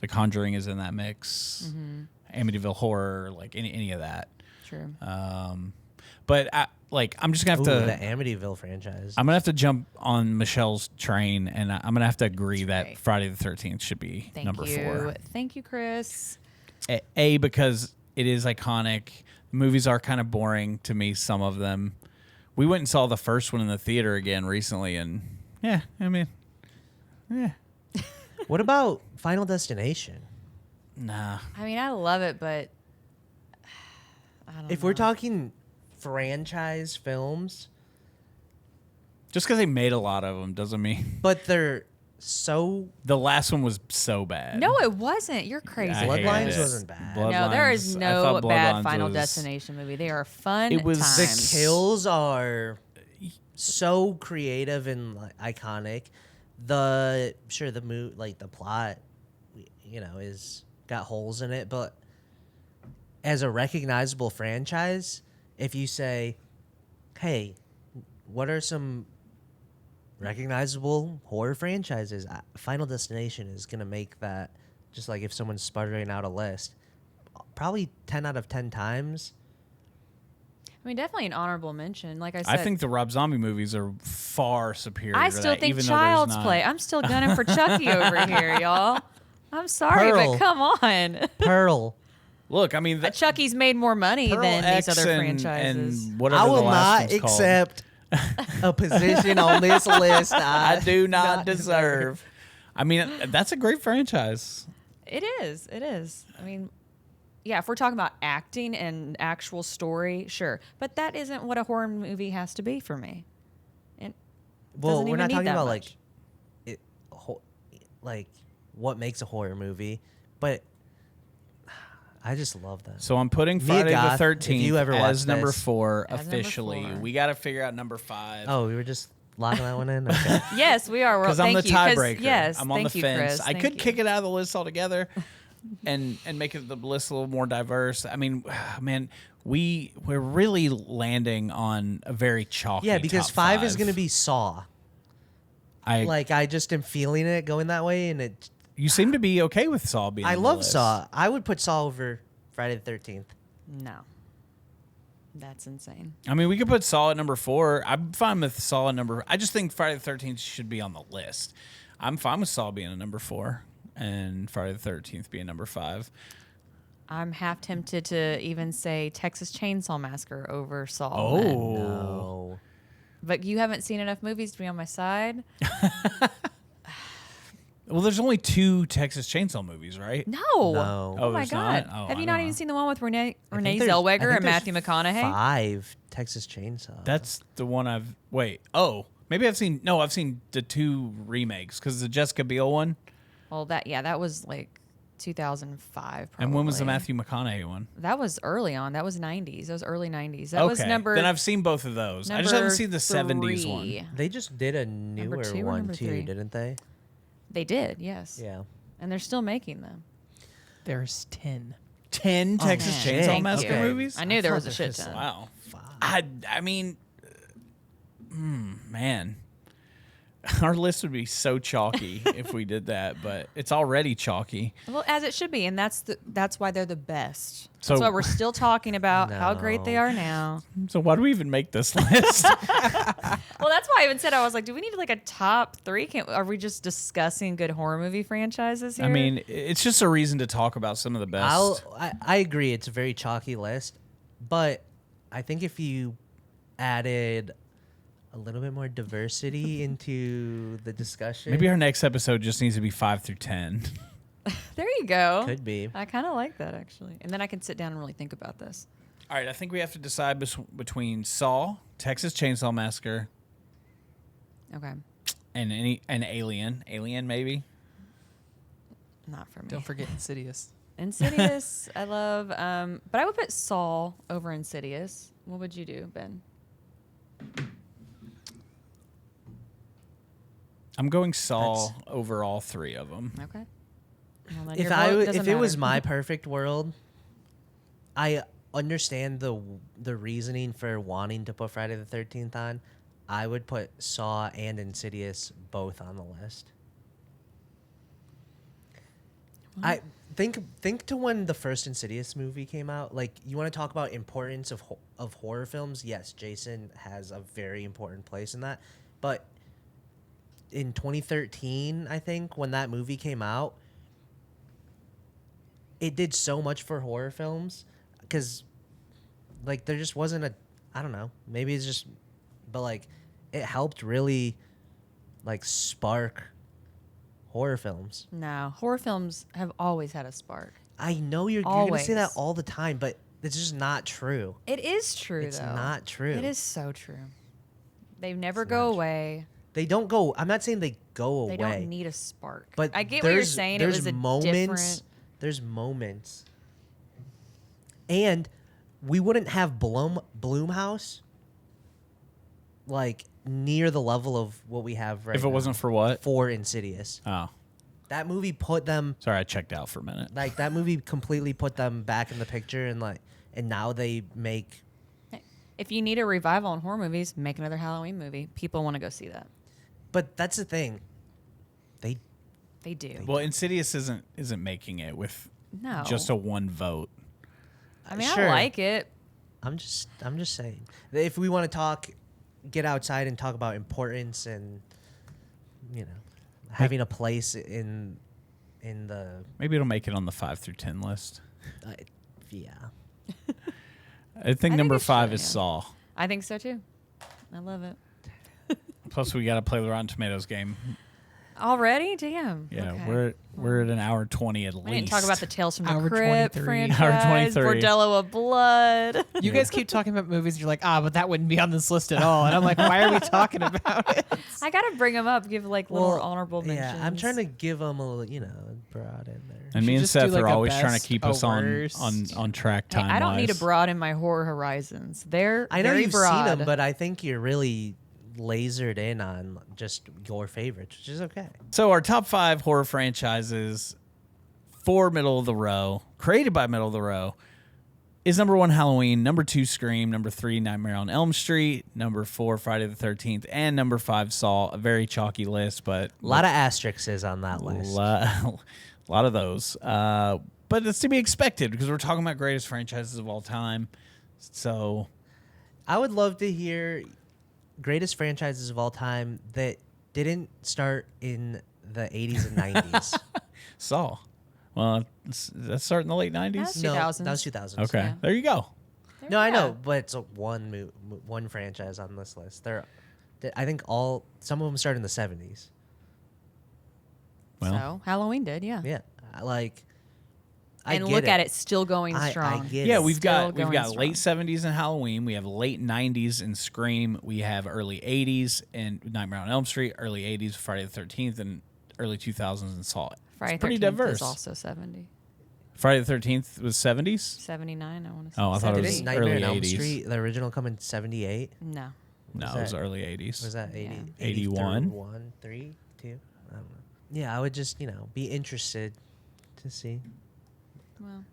The Conjuring is in that mix. Amityville Horror, like any of that. True. But I'm just gonna have the to. Amityville franchise. I'm gonna have to jump on Michelle's train, and I'm gonna have to agree that great. Friday the 13th should be Thank number you. 4. Thank you, Chris. Because it is iconic. The movies are kind of boring to me. Some of them. We went and saw the first one in the theater again recently, and yeah. What about Final Destination? Nah. I mean, I love it, but I don't know. If we're talking franchise films, Just because they made a lot of them doesn't mean but they're so the last one was so bad. No, it wasn't. You're crazy. I hated Bloodlines it. wasn't bad. No, there is Bloodlines- I no thought bad Bloodlines Final was- Destination movie. They are fun It was- The times. kills are so creative and iconic. The plot, is got holes in it, but as a recognizable franchise, if you say, "Hey, what are some recognizable horror franchises?" Final Destination is gonna make that. Just like if someone's sputtering out a list, probably 10 out of 10 times. I mean, definitely an honorable mention. Like I said, I think the Rob Zombie movies are far superior. I to still that, think even though there's Child's not- Play. I'm still gunning for Chucky over here, y'all. I'm sorry, Pearl. but come on. Pearl. Look, I mean, Chucky's made more money Pearl than X these other and- franchises. And whatever I will the last not one's called. accept a position on this list. I do not deserve. I mean, that's a great franchise. It is. It is. I mean, yeah, if we're talking about acting and actual story, sure. But that isn't what a horror movie has to be for me. It Well, doesn't we're even not need talking that about much. like what makes a horror movie, but I just love that. So I'm putting Mia Friday Goth, the if 13th you ever as watched number this- 4 As number officially. 4. We got to figure out number 5. Oh, we were just locking that one in. Okay. Yes, we are. Because I'm the Thank you, 'cause- tiebreaker. Yes, I'm on the thank you, fence. Chris. I Thank could you. kick it out of the list altogether and make it the list a little more diverse. I mean, man, we're really landing on a very chalky Yeah, because top 5 is going to be Saw. I just am feeling it going that way, and it. You seem to be okay with Saw being. I on the love list. Saw. I would put Saw over Friday the 13th. No. That's insane. I mean, we could put Saw at number 4. I'm fine with Saw at number. I just think Friday the 13th should be on the list. I'm fine with Saw being a number 4 and Friday the 13th being number 5. I'm half tempted to even say Texas Chainsaw Massacre over Saw. Oh. then. No. But you haven't seen enough movies to be on my side. Well, there's only 2 Texas Chainsaw movies, right? No. No. Oh my there's God. not? Oh, Have I you don't not know. even seen the one with Renee I think there's- I Zellweger think and there's Matthew McConaughey? 5 Texas Chainsaw. That's the one I've. Wait. Oh, maybe I've seen. No, I've seen the 2 remakes because the Jessica Biel one. Well, that was like 2005. Probably. And when was the Matthew McConaughey one? That was early on. That was 90s. That was early 90s. That was number. Then I've seen both of those. I just haven't seen the 70s 3. one. They just did a newer 2 or one number too, 3? didn't they? They did, yes. Yeah. And they're still making them. There's 10. 10 Texas man. Chainsaw Thank Massacre you. movies? I knew there thought was a there shit was ton. Wow. 5. I mean, our list would be so chalky if we did that, but it's already chalky. Well, as it should be, and that's why they're the best. So- That's why we're still talking about how great they No. are now. So why do we even make this list? Well, that's why I even said I was like, do we need like a top 3? Are we just discussing good horror movie franchises here? I mean, it's just a reason to talk about some of the best. I agree. It's a very chalky list, but I think if you added a little bit more diversity into the discussion, Maybe our next episode just needs to be 5 through 10. there you go. could be. I kind of like that actually, and then I can sit down and really think about this. All right, I think we have to decide between Saw, Texas Chainsaw Massacre, Okay, and an Alien. Alien, maybe. not for me. Don't forget Insidious. Insidious, I love, but I would put Saw over Insidious. What would you do, Ben? I'm going Saw over all 3 of them. Okay. Well, then If your vote doesn't if it was matter. my perfect world, I understand the reasoning for wanting to put Friday the 13th on. I would put Saw and Insidious both on the list. I think to when the first Insidious movie came out, like you want to talk about importance of horror films. Yes, Jason has a very important place in that. But in 2013, I think when that movie came out, it did so much for horror films because like there just wasn't I don't know, maybe it's just, but like it helped really like spark horror films. No, horror films have always had a spark. I know you're going to say that Always. all the time, but it's just not true. It is true, It's though. not true. It is so true. They never It's go not true. away. They don't go. I'm not saying they go They away. don't need a spark. But I get what you're there's- saying. It there's was a moments. different. There's moments, and we wouldn't have Bloomhouse like near the level of what we have right If it now wasn't for what? for Insidious. Oh, That movie put them sorry, I checked out for a minute. like that movie completely put them back in the picture, and now they make. If you need a revival in horror movies, make another Halloween movie. People want to go see that. But that's the thing. They do. Well, Insidious isn't making it with No. just a 1 vote. I mean, Sure. I like it. I'm just saying. If we want to get outside and talk about importance and having a place in the Maybe it'll make it on the 5 through 10 list. yeah. I think I number think it 5 should, is yeah. Saw. I think so too. I love it. Plus, we got to play the Rotten Tomatoes game. Already? Damn. Yeah, Okay. we're at an hour 20 at least. I didn't talk about the Tales from the Hour Crypt 23. franchise, Hour 23. Bordello of Blood. You guys keep talking about movies. And you're like, but that wouldn't be on this list at all. And I'm like, why are we talking about it? I gotta bring them up. Give like little honorable mentions. Yeah, I'm trying to give them a broad in there. And You me should and just do, Seth like, are a always trying to best, keep a us on worst. track Hey, time. I don't need a broad in my horror horizons. They're I know very you've broad. seen them, but I think you're really lasered in on just your favorites, which is okay. So our top 5 horror franchises for Middle of the Row, created by Middle of the Row, is number 1 Halloween, number 2 Scream, number 3 Nightmare on Elm Street, number 4 Friday the 13th, and number 5 Saw. A very chalky list, but A lot of asterisks on that list. a lot of those. But it's to be expected because we're talking about greatest franchises of all time. So I would love to hear greatest franchises of all time that didn't start in the 80s and 90s. Saw. Well, that's starting in the late 90s. That's No, 2000s. that was 2000s. Okay, Yeah. there you go. There No, we I go. know, but it's one franchise on this list. I think some of them started in the 70s. Well. So Halloween did, yeah. Yeah, I And get look at it, still going I strong. get Yeah, it. we've Still got going late strong. 70s in Halloween. We have late 90s in Scream. We have early 80s in Nightmare on Elm Street. Early 80s Friday the 13th, and early 2000s in Saw. Friday It's pretty 13th diverse. is also 70. Friday the 13th was 70s. 79, I want to say. Oh, I thought it was Didn't 70? Nightmare early on Elm 80s. Street, the original, come in 78? No. No, Was it was that- early 80s. Was that 80? Yeah. 81? 1, 3, 2? I don't know. Yeah, I would just, be interested to see Well,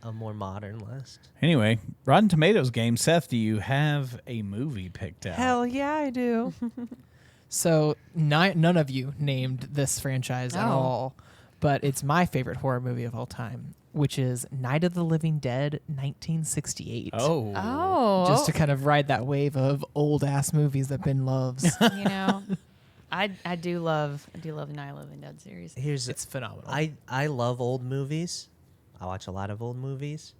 a more modern list. Anyway, Rotten Tomatoes game. Seth, do you have a movie picked out? Hell yeah, I do. So none of you named this franchise at Oh. all, but it's my favorite horror movie of all time, which is Night of the Living Dead, 1968. Oh. Just to kind of ride that wave of old ass movies that Ben loves. I do love the Night of the Living Dead series. Here's It's phenomenal. I love old movies. I watch a lot of old movies.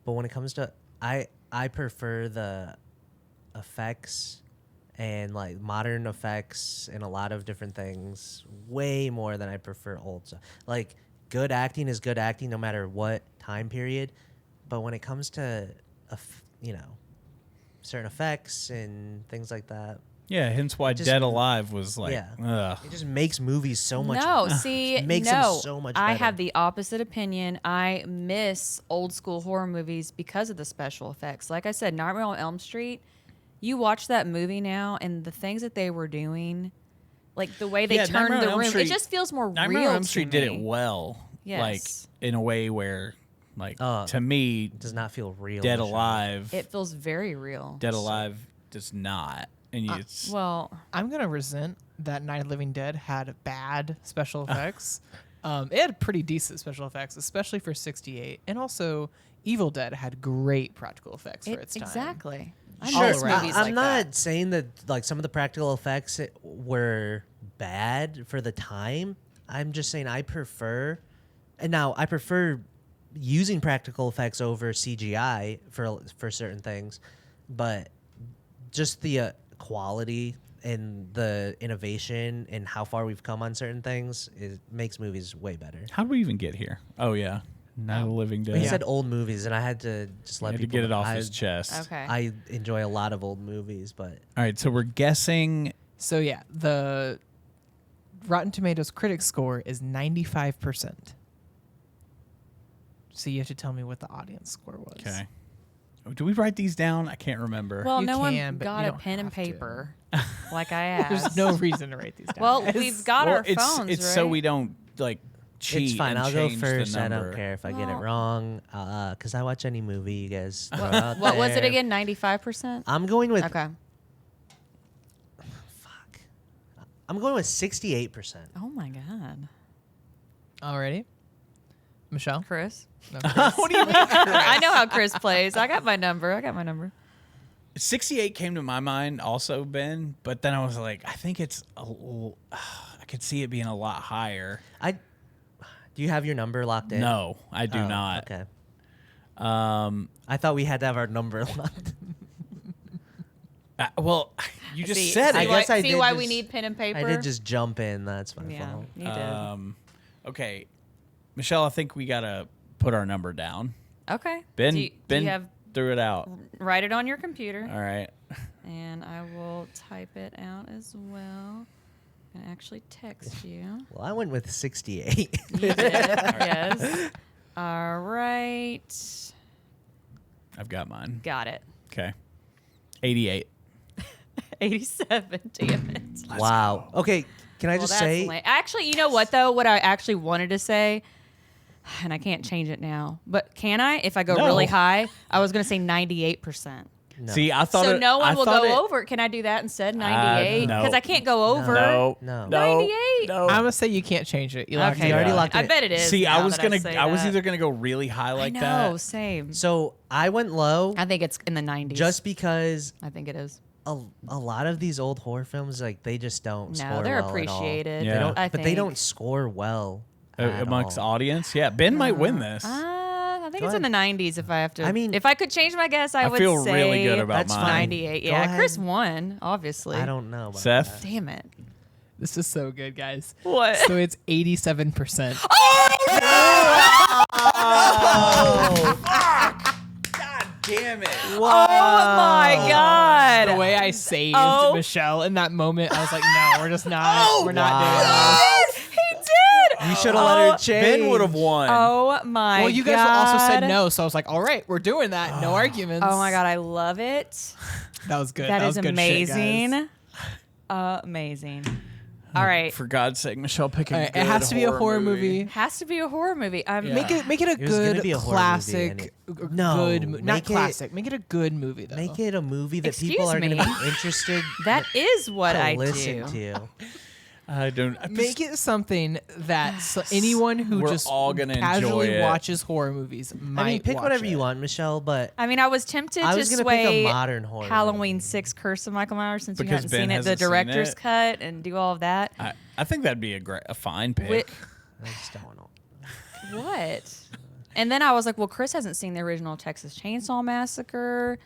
But when it comes to I prefer the effects and like modern effects and a lot of different things way more than I prefer old stuff. Like good acting is good acting no matter what time period, but when it comes to certain effects and things like that, Yeah, hence why Just- Dead Alive was like, yeah. ugh. it just makes movies so much No, see, makes them no. so much I better. have the opposite opinion. I miss old school horror movies because of the special effects. Like I said, Nightmare on Elm Street, you watch that movie now and the things that they were doing, like the way they Yeah, Nightmare turned on the Elm room, Street- it just feels more Nightmare real on Elm to Street did it me. well. Yes. Like, in a way where, like, Oh. to me, It does not feel real. Dead in the show. Alive, It feels very real. Dead Alive does not. And it's... Well, I'm going to resent that Night of the Living Dead had bad special effects. It had pretty decent special effects, especially for 68. And also, Evil Dead had great practical effects for its time. exactly. I All miss around. movies I'm like not that. saying that like some of the practical effects were bad for the time. I'm just saying I prefer using practical effects over CGI for certain things, but just the quality and the innovation and how far we've come on certain things makes movies way better. How do we even get here? Oh, yeah. Night of the Living Dead. He Yeah. said old movies, and I had to just let Had to people get it off I, his chest. Okay. I enjoy a lot of old movies, but All right, so we're guessing... So, yeah, the Rotten Tomatoes critic score is 95%. So you have to tell me what the audience score was. Okay. Do we write these down? I can't remember. Well, You no can, one but got you a don't pen and have to. paper like I asked. There's no reason to write these down. Well, guys. we've got Well, our phones, it's right? so we don't, like, cheat it's fine. and I'll go change first. the I number. don't care if I get it Well- wrong, because I watch any movie you guys throw out What was it there. again? 95%? I'm going with Okay. fuck. I'm going with 68%. Oh my God. Alrighty. Michelle? Chris? No, What do you mean? I know how Chris plays. I got my number. 68 came to my mind also, Ben, but then I was like, I think it's a little, I could see it being a lot higher. Do you have your number locked in? No, I do Oh, not. Okay. I I thought we had to have our number locked. well, you just See- said see it. I guess I see did why just- we need pen and paper? I did just jump in. That's my Yeah, fault. you did. Okay, Michelle, I think we gotta put our number down. Okay. Ben, do Ben you have threw it out. write it on your computer, All right. and I will type it out as well. I'm gonna actually text you. Well, I went with 68. You did, yes. All right. I've got mine. Got it. Okay. 88. 87. Damn it. Wow. Okay. Can I Well, just that's say? lame. Actually, you know what though? What I actually wanted to say, and I can't change it now, but can I? If I go No. really high, I was going to say 98%. No. See, I thought So it, no I one will thought go it- over. Can I do that instead? 98? no. Because I can't go over. No. No. 98? No. I'm going to say you can't change it. You locked Okay. it already in. locked I it. bet it is. See, I now was that gonna. say I was that. either gonna go really high like I know, that. same. So I went low I think it's in the 90s. just because I think it is. a lot of these old horror films, like they just don't score No, they're well at all. appreciated. Yeah. They don't, I but they think. don't score well at Amongst all. audience, yeah. Ben might win this. I think Go it's in the 90s if I have to. I mean- if I could change my guess, I I would feel say really good about That's mine. fine. 98. Go Yeah, ahead. Chris won, obviously. I don't know. About Seth? Damn it. This is so good, guys. What? So it's 87%. God damn it. Oh my God. The way I saved Oh. Michelle in that moment, I was like, no, we're just not. We're not doing Yes, he did. You should have let her change. Ben would have won. Oh my this. Well, you guys God. also said no, so I was like, all right, we're doing that. No arguments. Oh my God, I love it. That was good. That was is good shit, guys. amazing. Amazing. All right. For God's sake, Michelle, pick a All right, good it has to be a horror movie. Has to be a horror movie. Yeah. Make it a It was gonna good be a horror movie, classic. and it- g- No, good, not make it- classic. Make it a good movie though. Make it a movie that Excuse people are going to me. be interested That is what to I listen do. to. I don't. Make it something that anyone who We're just all gonna casually enjoy it. watches horror movies might I mean, pick watch whatever it. you want, Michelle, but I mean, I was tempted I to was gonna pick a sway modern horror Halloween movie. 6 Curse of Michael Myers since you Because haven't Ben seen it, the hasn't seen director's it. cut, and do all of that. I think that'd be a fine pick. Wi- I just don't want to. What? And then I was like, well, Chris hasn't seen the original Texas Chainsaw Massacre.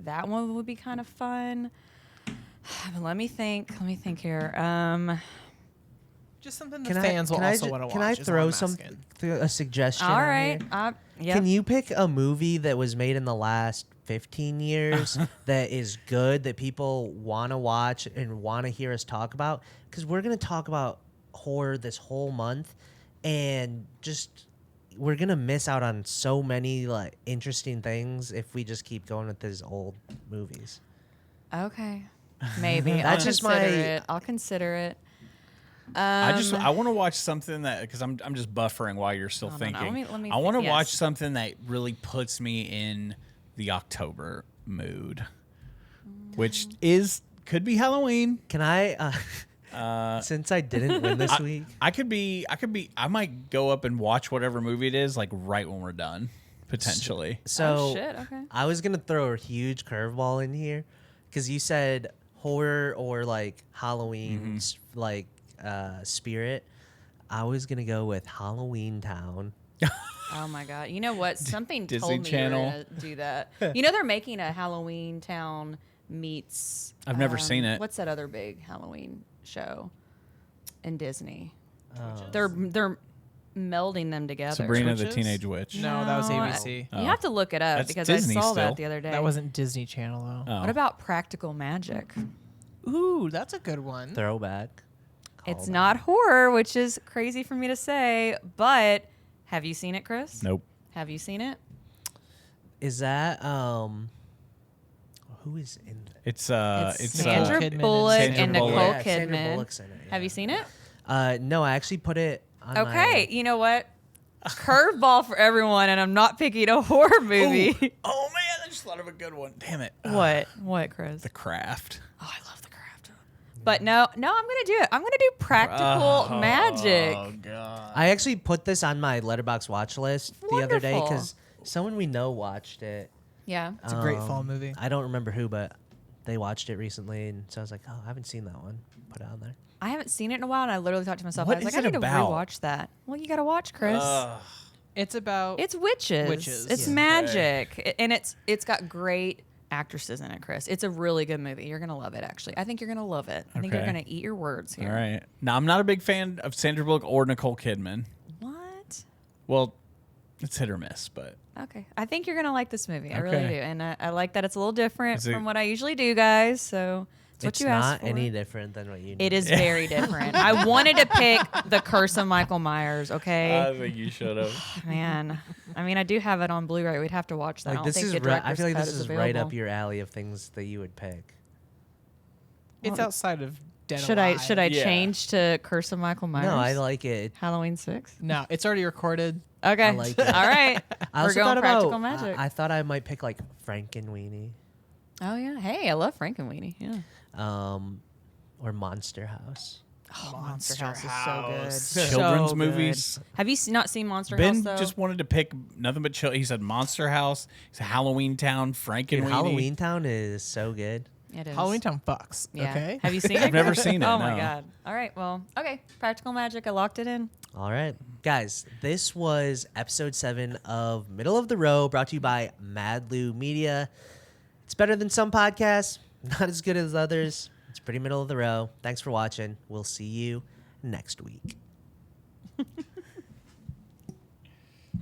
That one would be kind of fun. But let me think here. Just something the fans will also want to watch. Can I is all throw I'm some asking. a suggestion? All on right. here? Yeah. Can you pick a movie that was made in the last 15 years that is good that people want to watch and want to hear us talk about? Because we're going to talk about horror this whole month, and just we're going to miss out on so many like interesting things if we just keep going with these old movies. Okay. Maybe. That's just my- I'll consider it. I want to watch something that because I'm just buffering while you're still No, no, no. thinking. Let me I want to think. watch Yes. something that really puts me in the October mood, which could be Halloween. Can I, since I didn't win this week, I might go up and watch whatever movie it is like right when we're done, potentially. so Oh, shit. Okay. I was gonna throw a huge curveball in here because you said horror or like Halloween, like spirit. I was gonna go with Halloween Town. Oh my God. You know what? Something Disney told me Channel. you were going to do that. You know, they're making a Halloween Town meets. I've never seen it. What's that other big Halloween show in Disney? Oh. They're melding them together. Sabrina the Witches? Teenage Witch. No, that was No, ABC. You have to look it up That's because Disney I saw still. that the other day. That wasn't Disney Channel though. Oh. What about Practical Magic? Ooh, that's a good one. Throwback. It's Callback. not horror, which is crazy for me to say, but have you seen it, Chris? Nope. Have you seen it? Is that who is in that? It's Sandra Kidman and Bullock Sandra and Bullock. Nicole Yeah, Sandra Kidman. Bullock's in it, Have yeah. you seen it? No, I actually put it on Okay, you know what? Curveball for everyone, and I'm not picking a horror movie. Oh man, I just thought of a good one. Damn it. What? What, Chris? The Craft. Oh, I love The Craft. But no, I'm gonna do it. I'm gonna do Practical Magic. Oh god. I actually put this on my Letterboxd watch list the other day Wonderful. because someone we know watched it. Yeah. It's a great fall movie. I don't remember who, but they watched it recently, and so I was like, oh, I haven't seen that one. Put it on there. I haven't seen it in a while, and I literally thought to myself, What I was is like, I it need about? to rewatch that. Well, you gotta watch, Chris. It's about It's witches. Witches. It's Yeah. magic, and it's got great actresses in it, Chris. It's a really good movie. You're gonna love it. Actually, I think you're gonna love it. I think you're Okay. gonna eat your words here. All right. Now I'm not a big fan of Sandra Bullock or Nicole Kidman. What? Well, it's hit or miss, but Okay. I think you're gonna like this movie. I really Okay. do, and I like that it's a little different Is it- from what I usually do, guys. So it's what It's you not asked for. any different than what you. It is very different. I wanted to pick The Curse of Michael Myers. Okay, think you should have. man. I mean, I do have it on Blu-ray. We'd have to watch that. I Like don't this think is the right. I director's feel like cut this is available. right up your alley of things that you would pick. it's outside of Dead Should Alive. I Yeah. change to Curse of Michael Myers? No, I like it. Halloween 6. No, it's already recorded. Okay. I like it. All right. I We're also going thought Practical about. Magic. I thought I might pick like Frankenweenie, Oh yeah. Hey, I love Frankenweenie. Yeah. or Monster House. Oh, Monster House is so House. good. Children's So movies. good. Have you not seen Monster Ben House though? just wanted to pick nothing but chill. He said Monster House. He said Halloween Town, Frankenweenie. Dude, Halloween Town is so good. It is. Halloween Town fucks. Yeah. Okay. Have you seen it? I've never Chris? seen it, Oh my no. god. All right. Well. Okay. Practical Magic. I locked it in. All right, guys, this was episode 7 of Middle of the Row, brought to you by Mad Lou Media. It's better than some podcasts, not as good as others, It's pretty middle of the row. Thanks for watching. We'll see you next week.